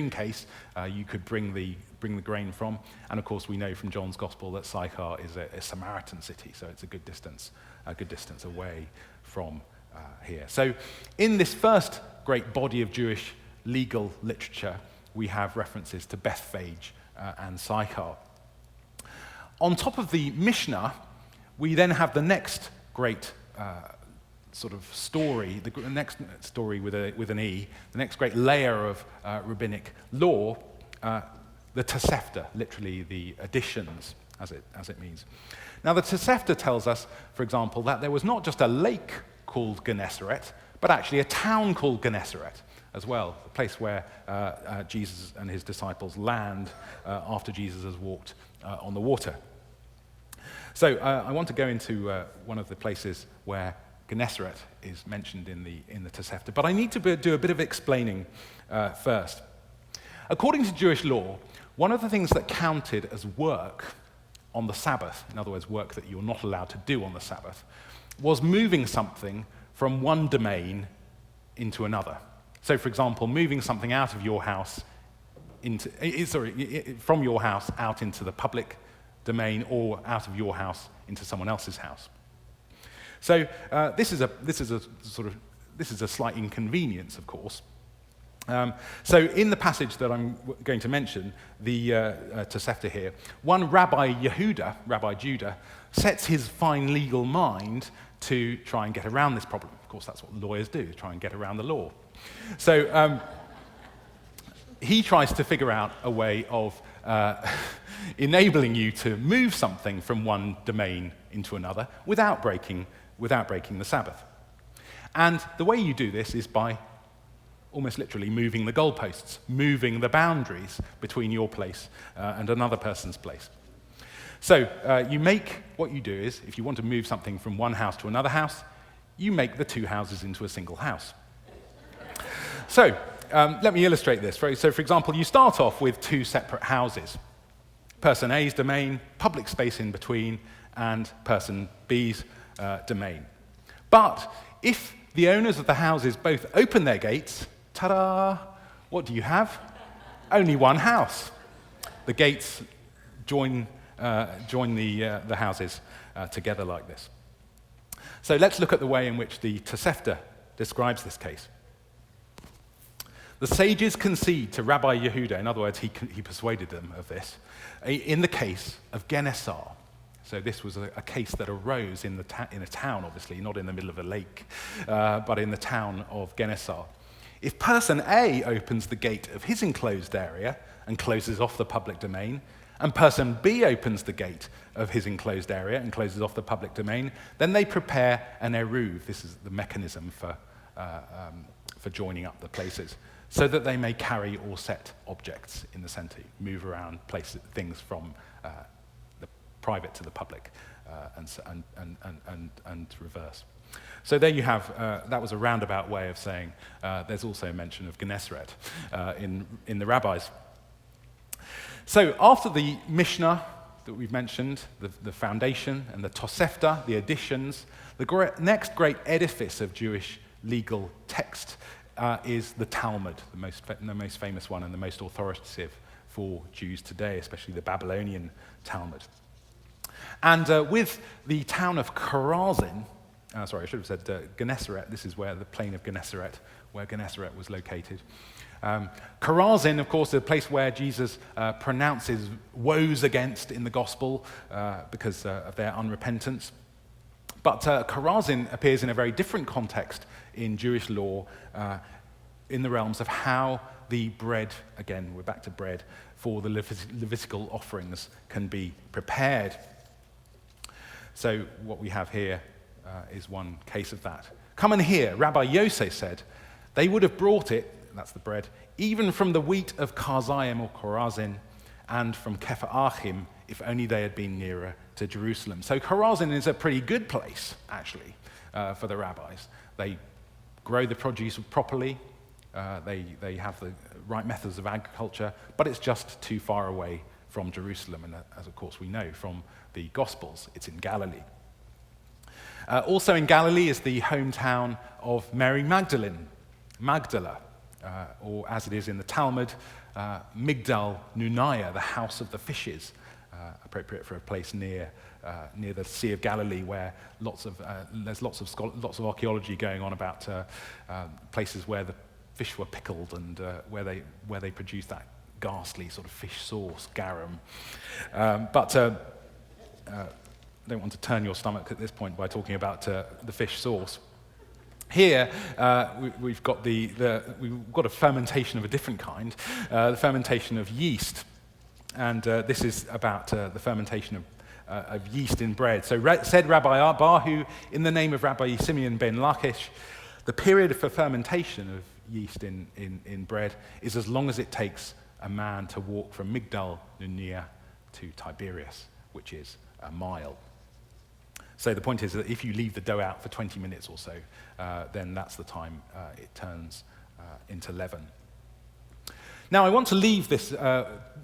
case, you could bring the grain from. And of course, we know from John's Gospel that Sychar is a Samaritan city, so it's a good distance away from here. So, in this first great body of Jewish legal literature, we have references to Bethphage and Sychar. On top of the Mishnah, we then have the next great sort of story, the next story with an E, the next great layer of rabbinic law, the Tosefta, literally the additions, as it means. Now, the Tosefta tells us, for example, that there was not just a lake called Gennesaret, but actually a town called Gennesaret as well, a place where Jesus and his disciples land after Jesus has walked on the water. So I want to go into one of the places where Gennesaret is mentioned in the Tosefta, but I need to do a bit of explaining first. According to Jewish law, one of the things that counted as work on the Sabbath, in other words, work that you're not allowed to do on the Sabbath, was moving something from one domain into another. So, for example, moving something out of your house from your house out into the public domain, or out of your house into someone else's house. So this is a slight inconvenience, of course. So in the passage that I'm going to mention, the Tosefta here, one Rabbi Judah, sets his fine legal mind to try and get around this problem. Of course, that's what lawyers do, try and get around the law. So he tries to figure out a way of enabling you to move something from one domain into another without breaking the Sabbath. And the way you do this is by almost literally moving the goalposts, moving the boundaries between your place and another person's place. So what you do is, if you want to move something from one house to another house, you make the two houses into a single house. So let me illustrate this. So for example, you start off with two separate houses. Person A's domain, public space in between, and person B's domain. But if the owners of the houses both open their gates, ta-da! What do you have? Only one house. The gates join the houses together like this. So let's look at the way in which the Tosefta describes this case. The sages concede to Rabbi Yehuda, in other words, he persuaded them of this, in the case of Gennesar. So this was a case that arose in a town, obviously, not in the middle of a lake, but in the town of Gennesar. If person A opens the gate of his enclosed area and closes off the public domain, and person B opens the gate of his enclosed area and closes off the public domain, then they prepare an eruv. This is the mechanism for joining up the places, so that they may carry or set objects in the center, move around, place things from the private to the public, and reverse. So there you have, that was a roundabout way of saying there's also a mention of Gennesaret in the rabbis. So after the Mishnah that we've mentioned, the foundation, and the Tosefta, the additions, the next great edifice of Jewish legal text is the Talmud, the most famous one and the most authoritative for Jews today, especially the Babylonian Talmud. And with the town of Chorazin, I should have said Gennesaret. This is where the plain of Gennesaret, where Gennesaret was located. Chorazin, of course, is a place where Jesus pronounces woes against in the gospel because of their unrepentance. But Chorazin appears in a very different context in Jewish law, in the realms of how the bread, again, we're back to bread, for the Levitical offerings can be prepared. So what we have here is one case of that. Come and hear, Rabbi Yosef said, they would have brought it, that's the bread, even from the wheat of Karzayim or Chorazin, and from Kepha'achim, if only they had been nearer to Jerusalem. So Chorazin is a pretty good place, actually, for the rabbis. They grow the produce properly, they have the right methods of agriculture, but it's just too far away from Jerusalem, and as of course we know from the Gospels, it's in Galilee. Also in Galilee is the hometown of Mary Magdala, or as it is in the Talmud, Migdal Nunaya, the house of the fishes, appropriate for a place near the Sea of Galilee, where there's lots of archaeology going on about places where the fish were pickled and where they produced that ghastly sort of fish sauce, garum. But I don't want to turn your stomach at this point by talking about the fish sauce. Here, we've got we've got a fermentation of a different kind, the fermentation of yeast. And this is about the fermentation of yeast in bread. So said Rabbi Barhu, in the name of Rabbi Simeon ben Lachish, the period for fermentation of yeast in bread is as long as it takes a man to walk from Migdal Nunia to Tiberias, which is a mile. So the point is that if you leave the dough out for 20 minutes or so, then that's the time it turns into leaven. Now, I want to leave this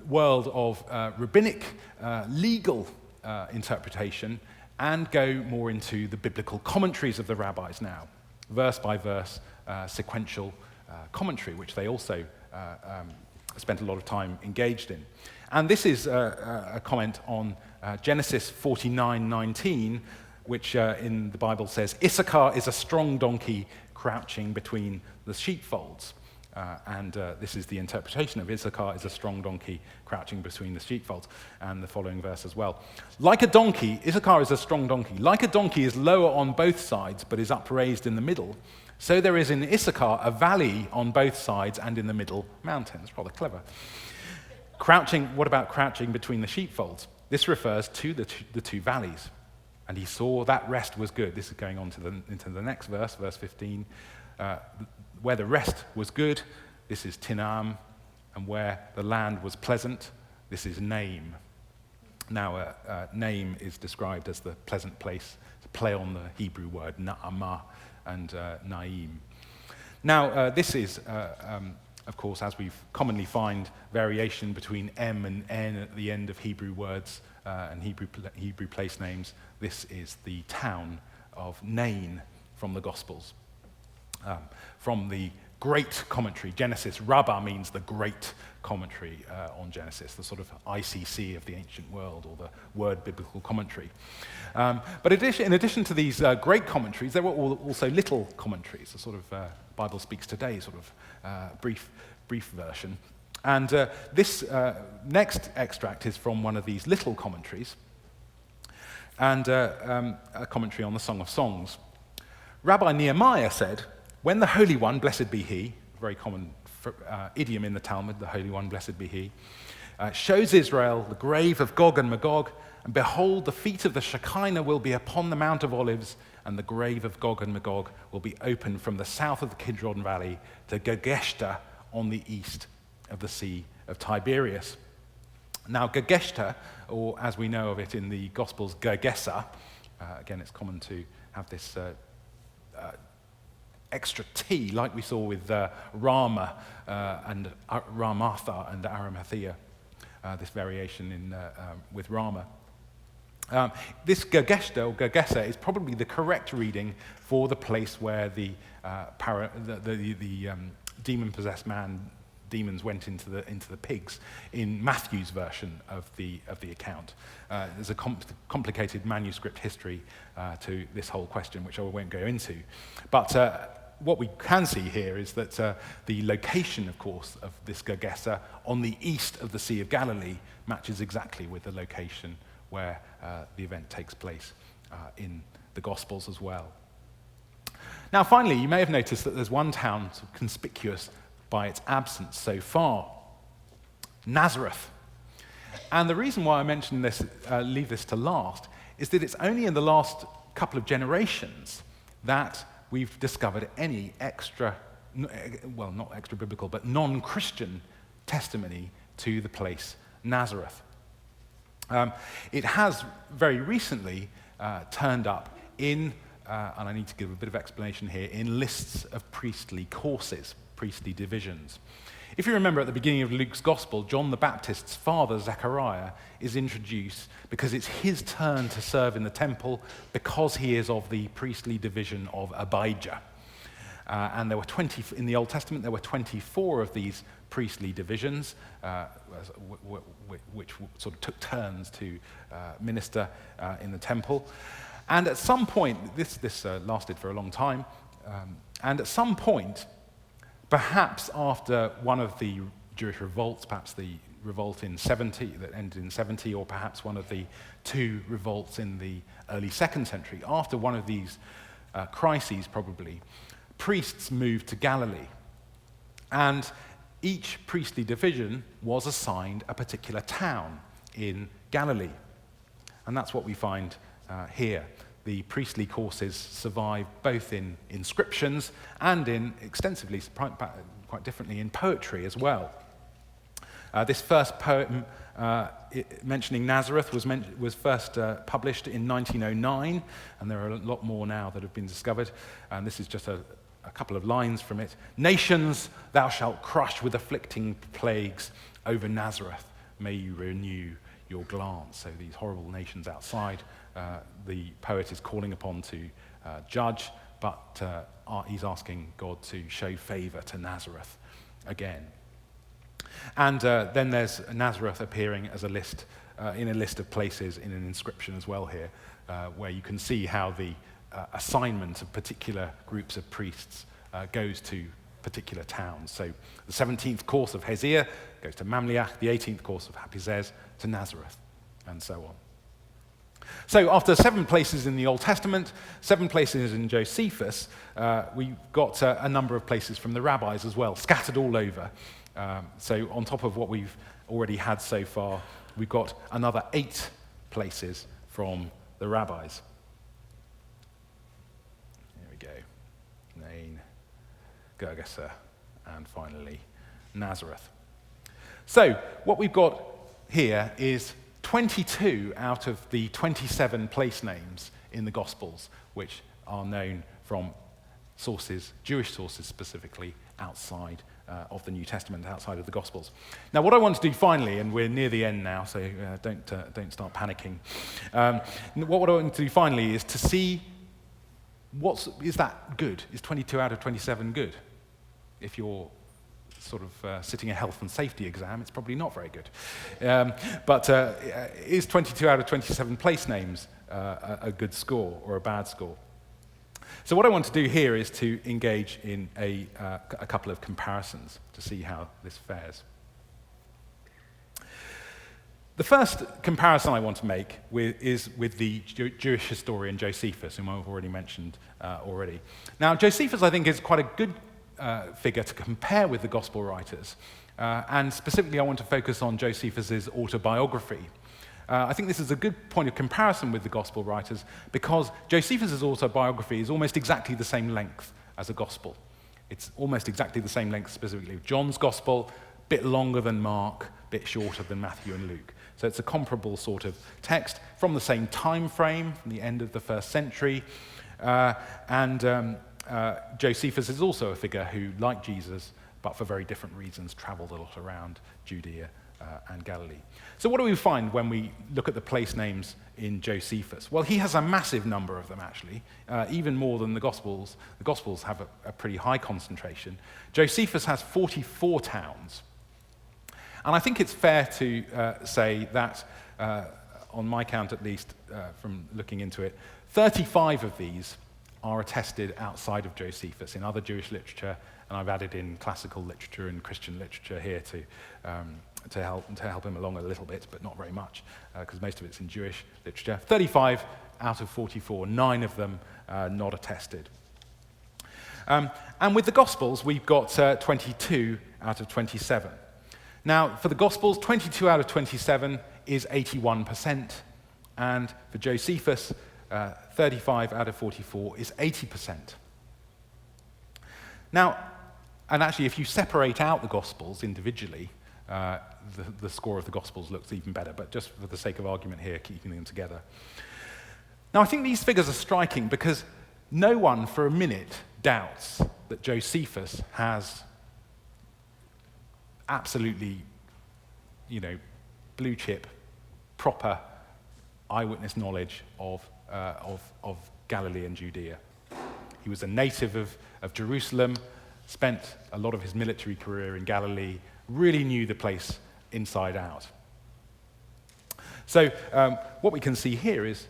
world of rabbinic legal interpretation and go more into the biblical commentaries of the rabbis now, verse by verse, sequential commentary, which they also spent a lot of time engaged in. And this is a comment on Genesis 49:19, which in the Bible says, Issachar is a strong donkey crouching between the sheepfolds. And this is the interpretation of Issachar is a strong donkey crouching between the sheepfolds, and the following verse as well. Like a donkey, Issachar is a strong donkey. Like a donkey is lower on both sides, but is upraised in the middle, so there is in Issachar a valley on both sides, and in the middle, mountains. Rather clever. What about crouching between the sheepfolds? This refers to the two valleys. And he saw that rest was good. This is going on into the next verse, verse 15. Where the rest was good, this is Tinam, and where the land was pleasant, this is Naim. Now, Naim is described as the pleasant place, to play on the Hebrew word Na'amah and Naim. Now, this is, of course, as we commonly find, variation between M and N at the end of Hebrew words and Hebrew place names. This is the town of Nain from the Gospels. From the great commentary, Genesis, Rabbah means the great commentary on Genesis, the sort of ICC of the ancient world, or the word biblical commentary. But in addition to these great commentaries, there were also little commentaries, a sort of Bible Speaks Today sort of brief version. And this next extract is from one of these little commentaries, and a commentary on the Song of Songs. Rabbi Nehemiah said, when the Holy One, blessed be he, very common idiom in the Talmud, the Holy One, blessed be he, shows Israel the grave of Gog and Magog, and behold, the feet of the Shekinah will be upon the Mount of Olives, and the grave of Gog and Magog will be open from the south of the Kidron Valley to Gegeshta on the east of the Sea of Tiberias. Now, Gegeshta, or as we know of it in the Gospels, Gergesa, again, it's common to have this extra T, like we saw with Rama and Ramatha and Arimathea, this variation with Rama. This Gergeshta or Gergesa is probably the correct reading for the place where the demon-possessed demons went into the pigs in Matthew's version of the account. There's a complicated manuscript history to this whole question, which I won't go into. But what we can see here is that the location, of course, of this Gergesa on the east of the Sea of Galilee matches exactly with the location where the event takes place in the Gospels as well. Now, finally, you may have noticed that there's one town sort of conspicuous by its absence so far, Nazareth. And the reason why I mention this, leave this to last, is that it's only in the last couple of generations that we've discovered any not extra biblical, but non-Christian testimony to the place Nazareth. It has very recently turned up in, and I need to give a bit of explanation here, in lists of priestly courses, priestly divisions. If you remember at the beginning of Luke's Gospel, John the Baptist's father, Zechariah, is introduced because it's his turn to serve in the temple because he is of the priestly division of Abijah. And there were in the Old Testament, there were 24 of these priestly divisions, which sort of took turns to minister in the temple. And at some point, this lasted for a long time, and at some point, perhaps after one of the Jewish revolts, perhaps the revolt in 70, that ended in 70, or perhaps one of the two revolts in the early 2nd century, after one of these crises probably, priests moved to Galilee. And each priestly division was assigned a particular town in Galilee. And that's what we find here. The priestly courses survive both in inscriptions and in extensively, quite differently, in poetry as well. This first poem mentioning Nazareth was first published in 1909, and there are a lot more now that have been discovered. And this is just a couple of lines from it. "Nations thou shalt crush with afflicting plagues, over Nazareth may you renew your glance." So these horrible nations outside, the poet is calling upon to judge, but he's asking God to show favor to Nazareth again. And then there's Nazareth appearing as a list, in a list of places in an inscription as well here, where you can see how the assignment of particular groups of priests goes to particular towns. So the 17th course of Hesea goes to Mamliach, the 18th course of Hapizez to Nazareth, and so on. So after 7 places in the Old Testament, 7 places in Josephus, we've got a number of places from the rabbis as well, scattered all over. So on top of what we've already had so far, we've got another 8 places from the rabbis. Here we go. Nain, Gergesa, and finally Nazareth. So what we've got here is 22 out of the 27 place names in the Gospels, which are known from sources, Jewish sources specifically, outside of the New Testament, outside of the Gospels. Now, what I want to do finally, and we're near the end now, so don't start panicking. What I want to do finally is to see is that good? Is 22 out of 27 good? If you're sort of sitting a health and safety exam, it's probably not very good. But is 22 out of 27 place names a good score or a bad score? So what I want to do here is to engage in a couple of comparisons to see how this fares. The first comparison I want to make is with the Jewish historian Josephus, whom I've already mentioned already. Now, Josephus, I think, is quite a good figure to compare with the Gospel writers. And specifically, I want to focus on Josephus's autobiography. I think this is a good point of comparison with the Gospel writers because Josephus's autobiography is almost exactly the same length as a Gospel. It's almost exactly the same length specifically. John's Gospel, a bit longer than Mark, a bit shorter than Matthew and Luke. So it's a comparable sort of text from the same time frame, from the end of the 1st century. Josephus is also a figure who, like Jesus, but for very different reasons, traveled a lot around Judea and Galilee. So what do we find when we look at the place names in Josephus? Well, he has a massive number of them, actually, even more than the Gospels. The Gospels have a pretty high concentration. Josephus has 44 towns. And I think it's fair to say that, on my count at least, from looking into it, 35 of these are attested outside of Josephus in other Jewish literature, and I've added in classical literature and Christian literature here to help him along a little bit, but not very much, because most of it's in Jewish literature. 35 out of 44, 9 of them not attested. And with the Gospels, we've got 22 out of 27. Now, for the Gospels, 22 out of 27 is 81%, and for Josephus, 35 out of 44 is 80%. Now, and actually, if you separate out the Gospels individually, the score of the Gospels looks even better, but just for the sake of argument here, keeping them together. Now, I think these figures are striking because no one for a minute doubts that Josephus has absolutely, blue chip, proper eyewitness knowledge of Galilee and Judea. He was a native of Jerusalem, spent a lot of his military career in Galilee, really knew the place inside out. So what we can see here is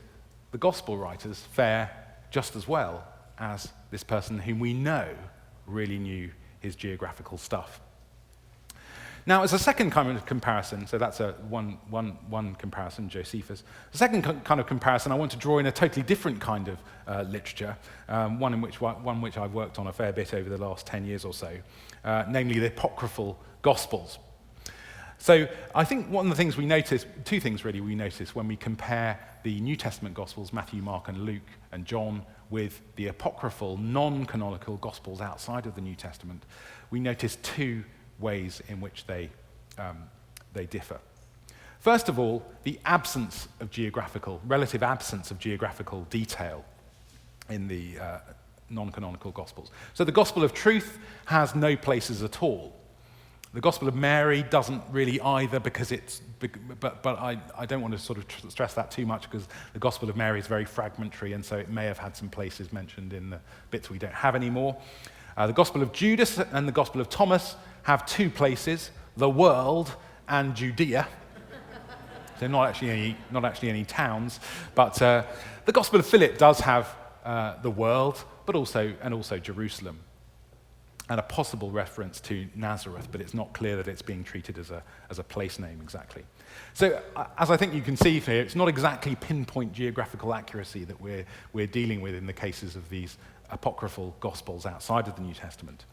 the Gospel writers fare just as well as this person whom we know really knew his geographical stuff. Now, as a second kind of comparison, so that's one comparison, Josephus. The second kind of comparison, I want to draw in a totally different kind of literature, one which I've worked on a fair bit over the last 10 years or so, namely the apocryphal Gospels. So I think one of the things we notice, two things really we notice when we compare the New Testament Gospels, Matthew, Mark, and Luke, and John, with the apocryphal, non-canonical Gospels outside of the New Testament, we notice two ways in which they differ. First of all, the relative absence of geographical detail in the non-canonical Gospels. So the Gospel of Truth has no places at all. The Gospel of Mary doesn't really either, because but I don't want to sort of stress that too much, because the Gospel of Mary is very fragmentary, and so it may have had some places mentioned in the bits we don't have anymore. The Gospel of Judas and the Gospel of Thomas have two places, the world and Judea. So not actually any towns, but the Gospel of Philip does have the world, but also Jerusalem, and a possible reference to Nazareth, but it's not clear that it's being treated as a place name exactly. So, as I think you can see here, it's not exactly pinpoint geographical accuracy that we're dealing with in the cases of these apocryphal Gospels outside of the New Testament.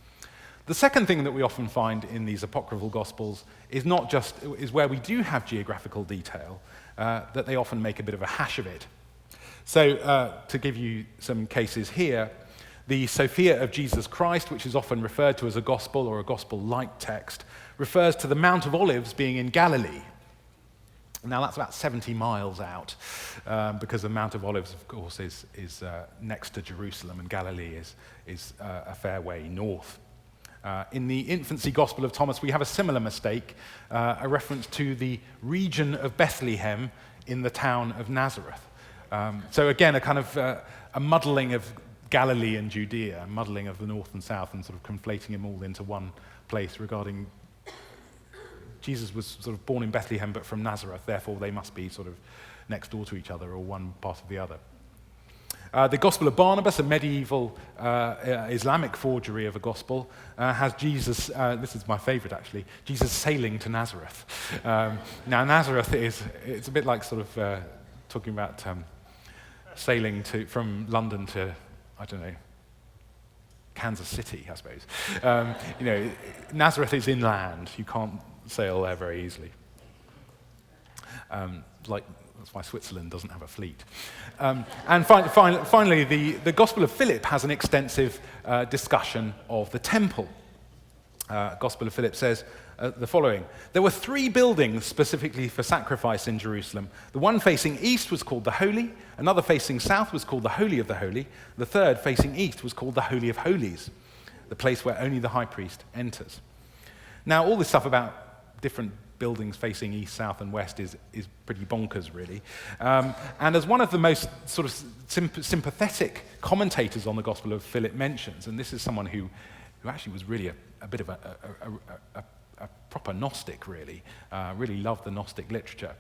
The second thing that we often find in these apocryphal Gospels is where we do have geographical detail, that they often make a bit of a hash of it. So, to give you some cases here, the Sophia of Jesus Christ, which is often referred to as a gospel or a gospel-like text, refers to the Mount of Olives being in Galilee. Now, that's about 70 miles out, because the Mount of Olives, of course, is next to Jerusalem, and Galilee is a fair way north. In the infancy Gospel of Thomas, we have a similar mistake, a reference to the region of Bethlehem in the town of Nazareth. So again, a kind of a muddling of Galilee and Judea, a muddling of the north and south, and sort of conflating them all into one place regarding Jesus was sort of born in Bethlehem but from Nazareth, therefore they must be sort of next door to each other or one part of the other. The Gospel of Barnabas, a medieval Islamic forgery of a gospel, has Jesus, this is my favorite actually, Jesus sailing to Nazareth. Now Nazareth it's a bit like sort of talking about sailing from London to, I don't know, Kansas City, I suppose. Nazareth is inland. You can't sail there very easily. That's why Switzerland doesn't have a fleet. And finally, the Gospel of Philip has an extensive discussion of the temple. Gospel of Philip says the following: there were 3 buildings specifically for sacrifice in Jerusalem. The one facing east was called the Holy, another facing south was called the Holy of the Holy, the third facing east was called the Holy of Holies, the place where only the high priest enters. Now, all this stuff about different buildings facing east, south, and west is pretty bonkers, really. And as one of the most sort of sympathetic commentators on the Gospel of Philip mentions, and this is someone who actually was really a bit of a proper Gnostic, really loved the Gnostic literature.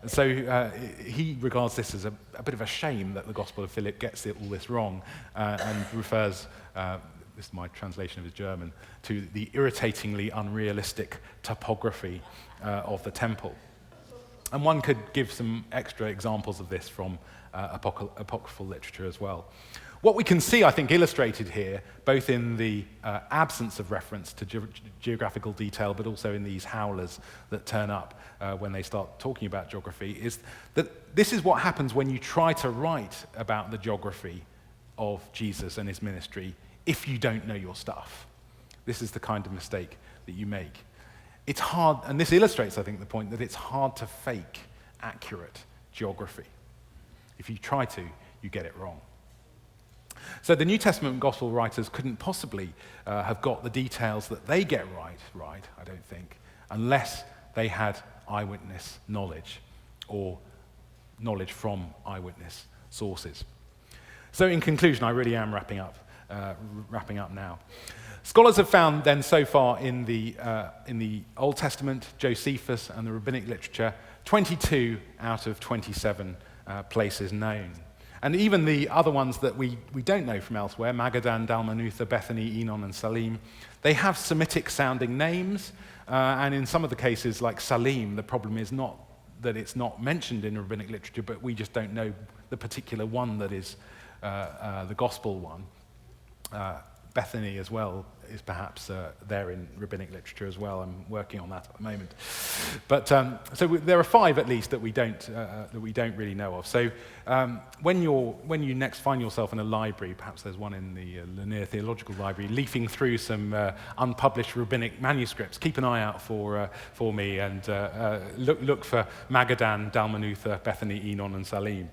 So he regards this as a bit of a shame that the Gospel of Philip gets all this wrong, and refers, this is my translation of his German, to the irritatingly unrealistic topography of the temple. And one could give some extra examples of this from apocryphal literature as well. What we can see, I think, illustrated here, both in the absence of reference to geographical detail, but also in these howlers that turn up when they start talking about geography, is that this is what happens when you try to write about the geography of Jesus and his ministry if you don't know your stuff. This is the kind of mistake that you make. It's hard, and this illustrates, I think, the point that it's hard to fake accurate geography. If you try to, you get it wrong. So the New Testament gospel writers couldn't possibly have got the details that they get right, I don't think, unless they had eyewitness knowledge or knowledge from eyewitness sources. So in conclusion, I really am wrapping up now. Scholars have found then so far in the Old Testament, Josephus, and the Rabbinic literature, 22 out of 27 places known. And even the other ones that we don't know from elsewhere, Magadan, Dalmanutha, Bethany, Enon, and Salim, they have Semitic-sounding names, And in some of the cases, like Salim, the problem is not that it's not mentioned in rabbinic literature, but we just don't know the particular one that is the gospel one. Bethany as well is perhaps there in rabbinic literature as well. I'm working on that at the moment. But so there are 5 at least that we don't really know of. So when you next find yourself in a library, perhaps there's one in the Lanier Theological Library, leafing through some unpublished rabbinic manuscripts, keep an eye out for me and look for Magadan, Dalmanutha, Bethany, Enon, and Salim.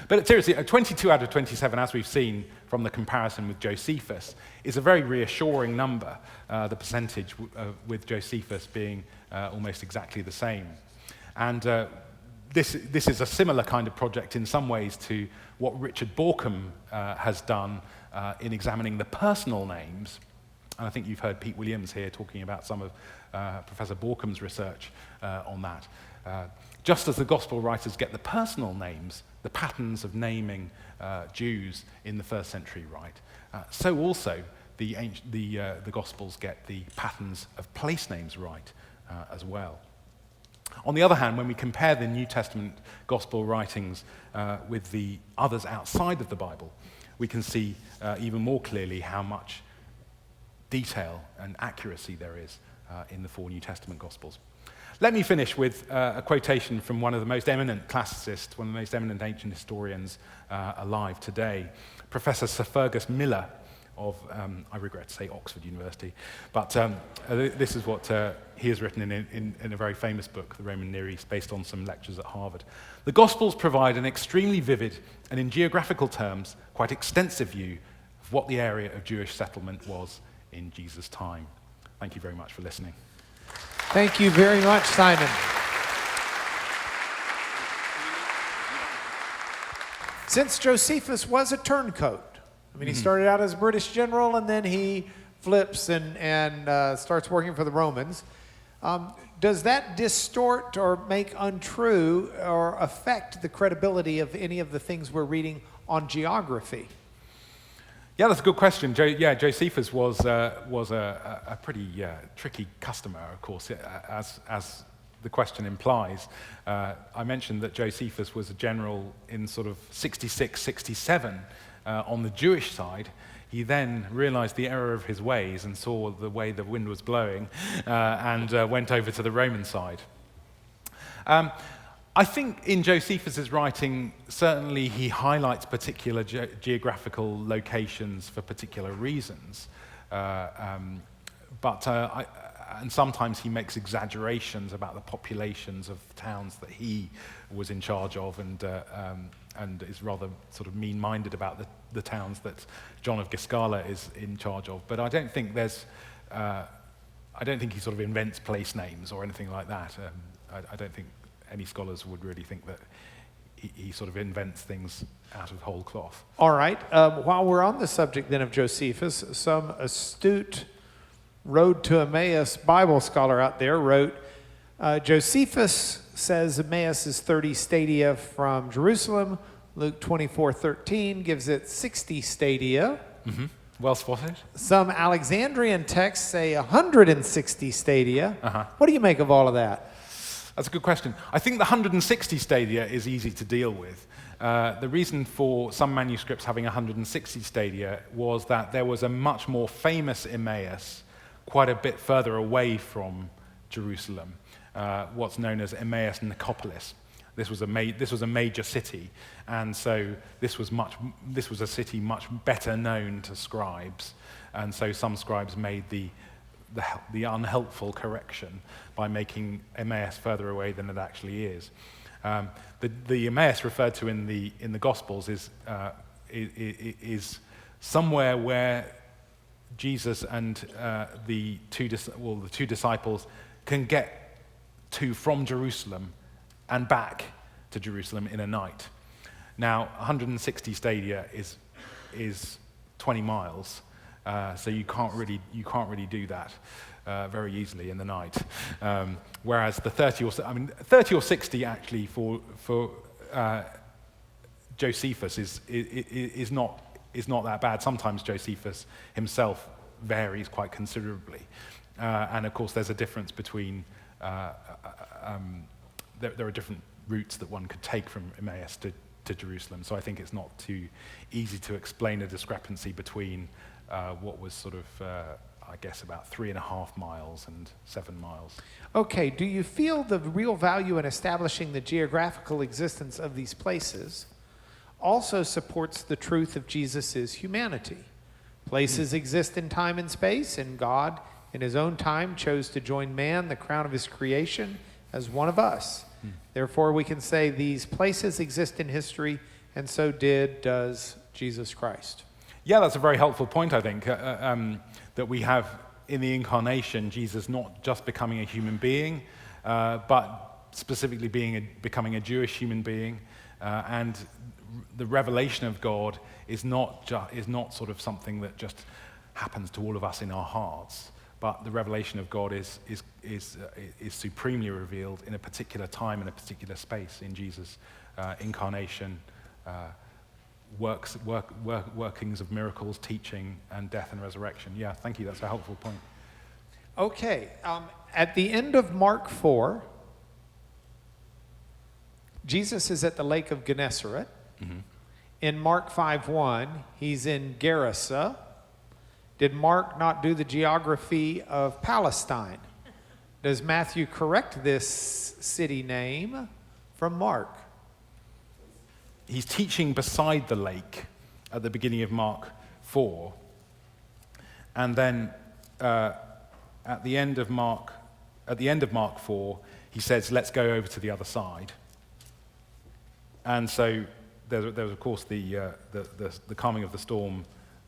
But seriously, 22 out of 27, as we've seen from the comparison with Josephus, is a very reassuring number, the percentage with Josephus being almost exactly the same. And this is a similar kind of project in some ways to what Richard Borkham has done in examining the personal names. And I think you've heard Pete Williams here talking about some of Professor Borkham's research on that. Just as the gospel writers get the personal names, the patterns of naming Jews in the first century right, so also the Gospels get the patterns of place names right as well. On the other hand, when we compare the New Testament Gospel writings with the others outside of the Bible, we can see even more clearly how much detail and accuracy there is in the 4 New Testament Gospels. Let me finish with a quotation from one of the most eminent classicists, one of the most eminent ancient historians alive today, Professor Sir Fergus Miller of, I regret to say, Oxford University, but this is what he has written in a very famous book, The Roman Near East, based on some lectures at Harvard. The Gospels provide an extremely vivid and, in geographical terms, quite extensive view of what the area of Jewish settlement was in Jesus' time. Thank you very much for listening. Thank you very much, Simon. Since Josephus was a turncoat, I mean, he started out as a British general and then he flips and starts working for the Romans. Does that distort or make untrue or affect the credibility of any of the things we're reading on geography? Yeah, that's a good question. Josephus was a pretty tricky customer, of course, as the question implies. I mentioned that Josephus was a general in sort of 66, 67 on the Jewish side. He then realized the error of his ways and saw the way the wind was blowing and went over to the Roman side. I think in Josephus's writing, certainly he highlights particular geographical locations for particular reasons, and sometimes he makes exaggerations about the populations of towns that he was in charge of, and is rather sort of mean-minded about the towns that John of Giscala is in charge of. But I don't think he sort of invents place names or anything like that. I don't think any scholars would really think that he sort of invents things out of whole cloth. All right. While we're on the subject then of Josephus, some astute Road to Emmaus Bible scholar out there wrote, Josephus says Emmaus is 30 stadia from Jerusalem. Luke 24:13 gives it 60 stadia. Mm-hmm. Well spotted. Some Alexandrian texts say 160 stadia. Uh-huh. What do you make of all of that? That's a good question. I think the 160 stadia is easy to deal with. The reason for some manuscripts having 160 stadia was that there was a much more famous Emmaus quite a bit further away from Jerusalem, what's known as Emmaus Nicopolis. This was a major city, and so this was a city much better known to scribes, and so some scribes made the unhelpful correction by making Emmaus further away than it actually is. The Emmaus referred to in the Gospels is somewhere where Jesus and the two disciples can get to from Jerusalem and back to Jerusalem in a night. Now, 160 stadia is 20 miles. So you can't really do that very easily in the night. Whereas the 30 or 60 actually for Josephus is not that bad. Sometimes Josephus himself varies quite considerably. And of course, there's a difference between, there are different routes that one could take from Emmaus to Jerusalem. So I think it's not too easy to explain a discrepancy between what was sort of, I guess, about 3.5 miles and 7 miles. Okay, do you feel the real value in establishing the geographical existence of these places also supports the truth of Jesus' humanity? Places exist in time and space, and God, in his own time, chose to join man, the crown of his creation, as one of us. Therefore, we can say these places exist in history, and so does Jesus Christ. Yeah, that's a very helpful point, I think, that we have in the incarnation Jesus not just becoming a human being, but specifically becoming a Jewish human being, and the revelation of God is not sort of something that just happens to all of us in our hearts, but the revelation of God is supremely revealed in a particular time and a particular space in Jesus' incarnation, workings of miracles, teaching, and death and resurrection. Yeah, thank you. That's a helpful point. Okay, at the end of Mark 4, Jesus is at the Lake of Gennesaret. Mm-hmm. In Mark 5:1, he's in Gerasa. Did Mark not do the geography of Palestine? Does Matthew correct this city name from Mark? He's teaching beside the lake at the beginning of Mark 4. And then at the end of Mark 4, he says, let's go over to the other side. And so there's of course the calming of the storm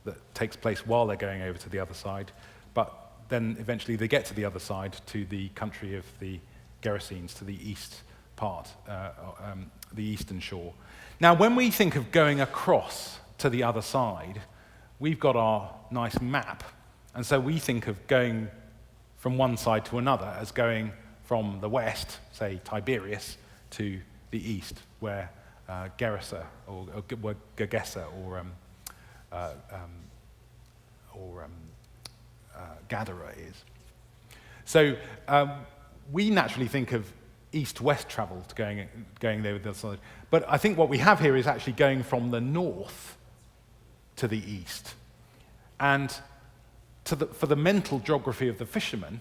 that takes place while they're going over to the other side. But then eventually they get to the other side, to the country of the Gerasenes, to the east part, the eastern shore. Now, when we think of going across to the other side, we've got our nice map. And so we think of going from one side to another as going from the west, say Tiberias, to the east, where Gerasa or Gergesa or Gadara is. So we naturally think of east-west travel to going there with the other side. But I think what we have here is actually going from the north to the east. And for the mental geography of the fishermen,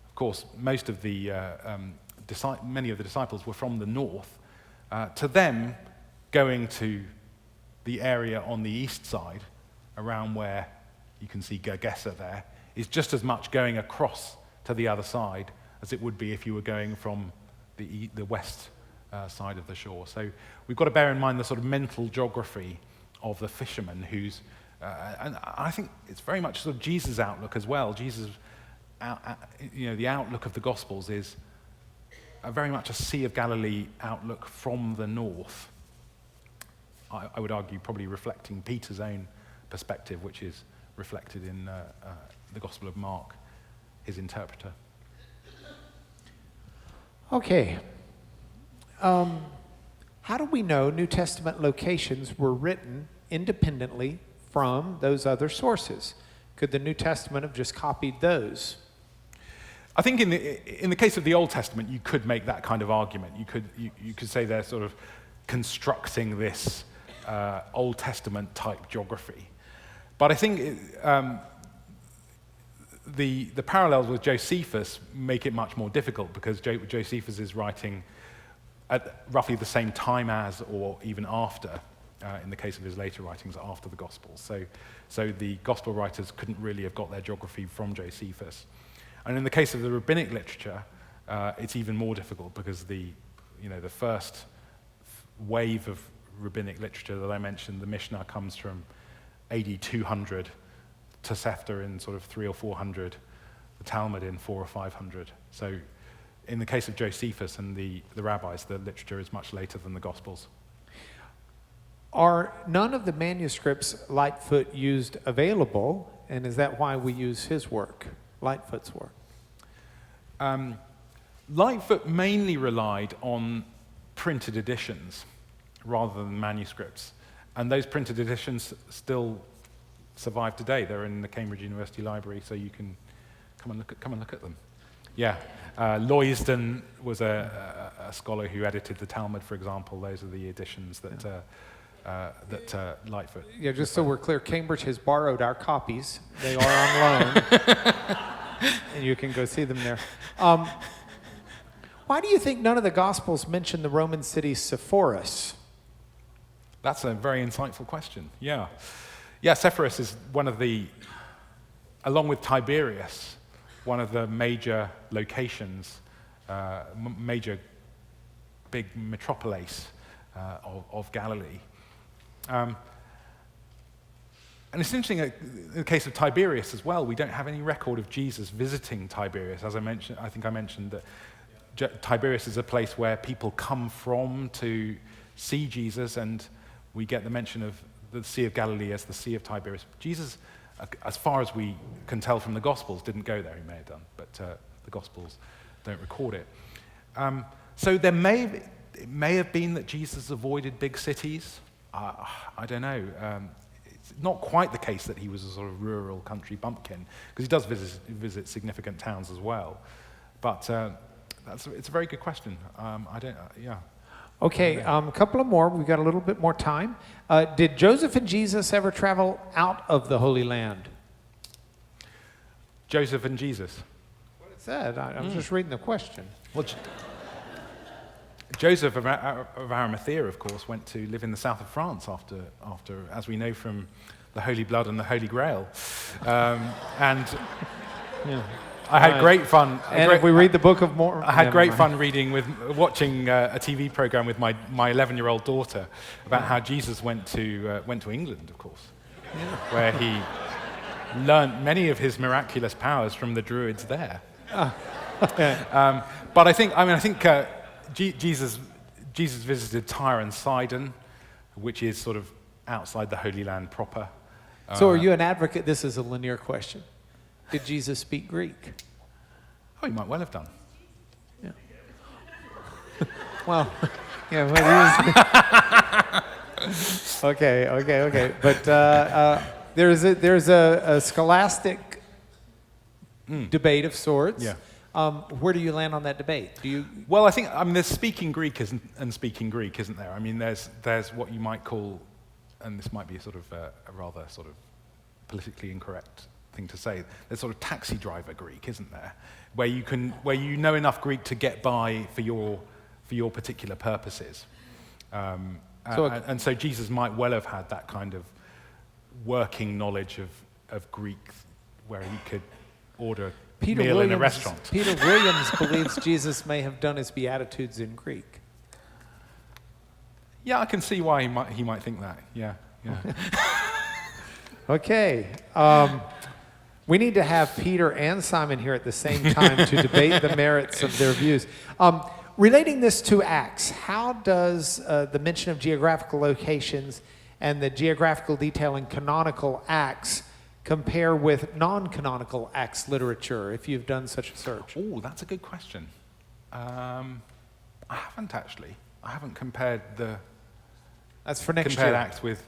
of course, many of the disciples were from the north. To them, going to the area on the east side, around where you can see Gergesa there, is just as much going across to the other side as it would be if you were going from the west side of the shore. So we've got to bear in mind the sort of mental geography of the fishermen who's, and I think it's very much sort of Jesus' outlook as well. The outlook of the Gospels is very much a Sea of Galilee outlook from the north. I would argue probably reflecting Peter's own perspective, which is reflected in the Gospel of Mark, his interpreter. Okay. How do we know New Testament locations were written independently from those other sources? Could the New Testament have just copied those? I think in the case of the Old Testament, you could make that kind of argument. You could say they're sort of constructing this Old Testament type geography. But I think the parallels with Josephus make it much more difficult, because Josephus is writing at roughly the same time as, or even after, in the case of his later writings, after the Gospels. So the Gospel writers couldn't really have got their geography from Josephus. And in the case of the Rabbinic literature, it's even more difficult, because the first wave of Rabbinic literature that I mentioned, the Mishnah, comes from AD 200, Tosefta in sort of 300 or 400, the Talmud in 400 or 500. So in the case of Josephus and the rabbis, the literature is much later than the Gospels. Are none of the manuscripts Lightfoot used available, and is that why we use his work, Lightfoot's work? Lightfoot mainly relied on printed editions rather than manuscripts, and those printed editions still survive today. They're in the Cambridge University Library, so you can Come and look at them. Yeah. Loysden was a scholar who edited the Talmud, for example. Those are the editions that Lightfoot. Yeah, just so we're clear, Cambridge has borrowed our copies. They are on loan, and you can go see them there. Why do you think none of the Gospels mention the Roman city Sepphoris? That's a very insightful question. Yeah. Yeah, Sepphoris is one of the, along with Tiberias, one of the major locations, major big metropolis of Galilee. And it's interesting, in the case of Tiberias as well, we don't have any record of Jesus visiting Tiberias. As I mentioned, I think I mentioned that Tiberias is a place where people come from to see Jesus, and we get the mention of the Sea of Galilee as the Sea of Tiberias. Jesus, as far as we can tell from the Gospels, didn't go there. He may have done, but the Gospels don't record it. So it may have been that Jesus avoided big cities. I don't know. It's not quite the case that he was a sort of rural country bumpkin, because he does visit significant towns as well. But it's a very good question. Yeah. Okay, a couple of more. We've got a little bit more time. Did Joseph and Jesus ever travel out of the Holy Land? Joseph and Jesus. What it said. I'm just reading the question. Well, Joseph of Arimathea, of course, went to live in the south of France after, as we know from the Holy Blood and the Holy Grail. And yeah. I had great fun. And if we read the Book of Mormon, I had great fun watching a TV program with my 11-year-old daughter about how Jesus went to England, of course, where he learned many of his miraculous powers from the Druids there. But I think Jesus visited Tyre and Sidon, which is sort of outside the Holy Land proper. So, are you an advocate? This is a Lanier question. Did Jesus speak Greek? Oh, he might well have done. Yeah. Well, yeah. Okay. But there's a scholastic debate of sorts. Yeah. Where do you land on that debate? Well, I think there's speaking Greek and speaking Greek, isn't there? I mean, there's what you might call, and this might be sort of a rather sort of politically incorrect thing to say. There's sort of taxi driver Greek, isn't there? Where you know enough Greek to get by for your particular purposes. And so Jesus might well have had that kind of working knowledge of Greek, where he could order a meal in a restaurant. Peter Williams believes Jesus may have done his Beatitudes in Greek. Yeah, I can see why he might think that. Yeah. Okay. We need to have Peter and Simon here at the same time to debate the merits of their views. Relating this to Acts, how does the mention of geographical locations and the geographical detail in canonical Acts compare with non-canonical Acts literature, if you've done such a search? Oh, that's a good question. I haven't actually. I haven't compared That's for next year. Acts with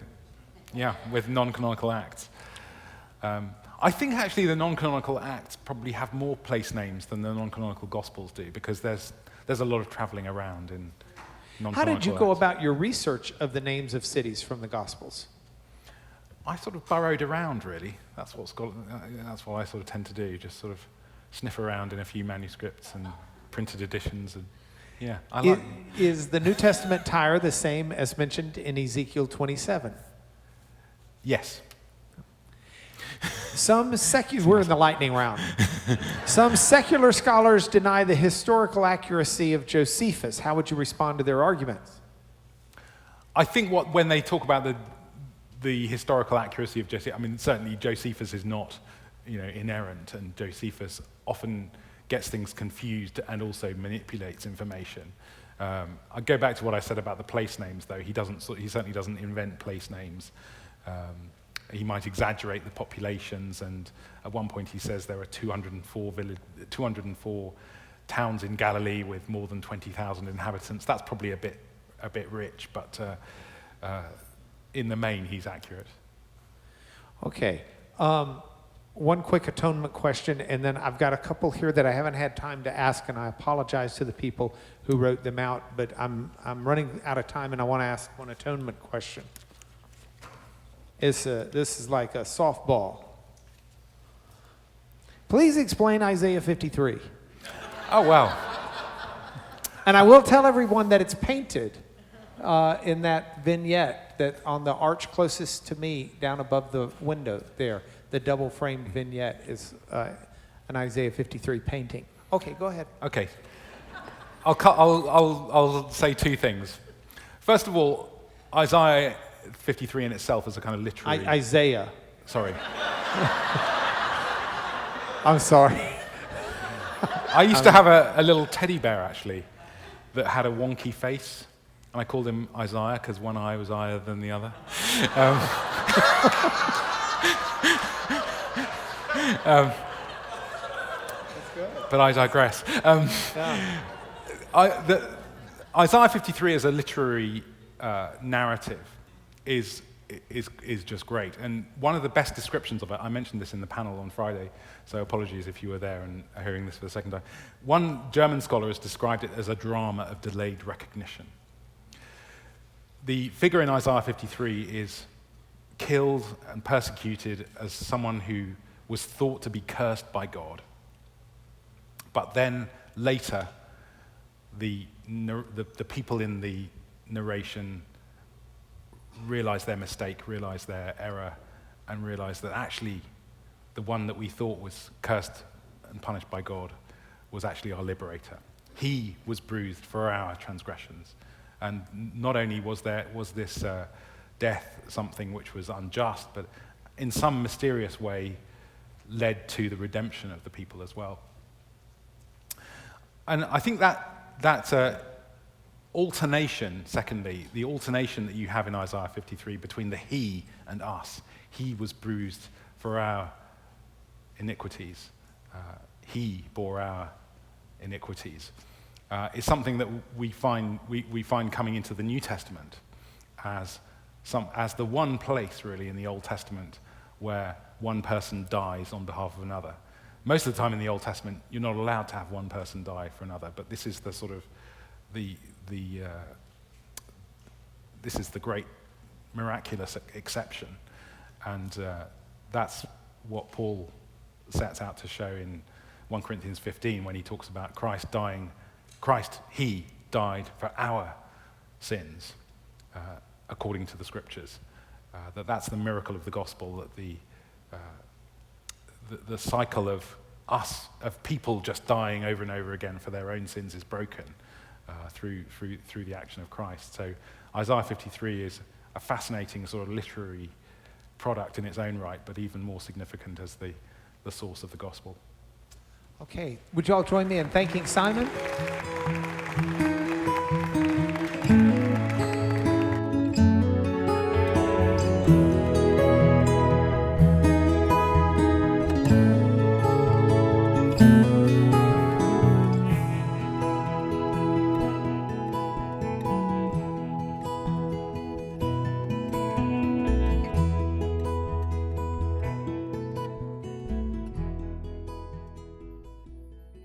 non-canonical Acts. I think actually the non-canonical Acts probably have more place names than the non-canonical Gospels do, because there's a lot of traveling around in non-canonical How did you go Acts. about your research of the names of cities from the Gospels? I sort of burrowed around, really. That's what I sort of tend to do, just sort of sniff around in a few manuscripts and printed editions. And yeah, Is the New Testament Tyre the same as mentioned in Ezekiel 27? Yes. We're in the lightning round. Some secular scholars deny the historical accuracy of Josephus. How would you respond to their arguments? I think when they talk about the historical accuracy of Josephus, I mean, certainly Josephus is not, inerrant, and Josephus often gets things confused and also manipulates information. I go back to what I said about the place names, though. He certainly doesn't invent place names. He might exaggerate the populations, and at one point he says there are 204 towns in Galilee with more than 20,000 inhabitants. That's probably a bit rich, but in the main he's accurate. Okay. One quick atonement question, and then I've got a couple here that I haven't had time to ask, and I apologize to the people who wrote them out, but I'm running out of time, and I want to ask one atonement question. This is like a softball. Please explain Isaiah 53. Oh, wow. And I will tell everyone that it's painted in that vignette that on the arch closest to me, down above the window there. The double-framed vignette is an Isaiah 53 painting. Okay, go ahead. Okay. I'll say two things. First of all, Isaiah 53 in itself is a kind of literary... Isaiah. Sorry. I'm sorry. I used to have a little teddy bear, actually, that had a wonky face, and I called him Isaiah because one eye was higher than the other. But I digress. Isaiah 53 as a literary narrative is just great. And one of the best descriptions of it, I mentioned this in the panel on Friday, so apologies if you were there and are hearing this for the second time. One German scholar has described it as a drama of delayed recognition. The figure in Isaiah 53 is killed and persecuted as someone who was thought to be cursed by God. But then later, the people in the narration realize their mistake, realize their error, and realize that actually the one that we thought was cursed and punished by God was actually our liberator. He was bruised for our transgressions. And not only was this death something which was unjust, but in some mysterious way led to the redemption of the people as well. And I think that alternation, secondly, the alternation that you have in Isaiah 53 between the he and us, he was bruised for our iniquities, he bore our iniquities, is something that we find coming into the New Testament as the one place really in the Old Testament where one person dies on behalf of another. Most of the time in the Old Testament, you're not allowed to have one person die for another, but this is the sort of this is the great miraculous exception, and that's what Paul sets out to show in 1 Corinthians 15 when he talks about Christ dying. He died for our sins, according to the Scriptures. That's the miracle of the gospel, that the cycle of people just dying over and over again for their own sins is broken through the action of Christ. So Isaiah 53 is a fascinating sort of literary product in its own right, but even more significant as the source of the gospel. Okay, would you all join me in thanking Simon?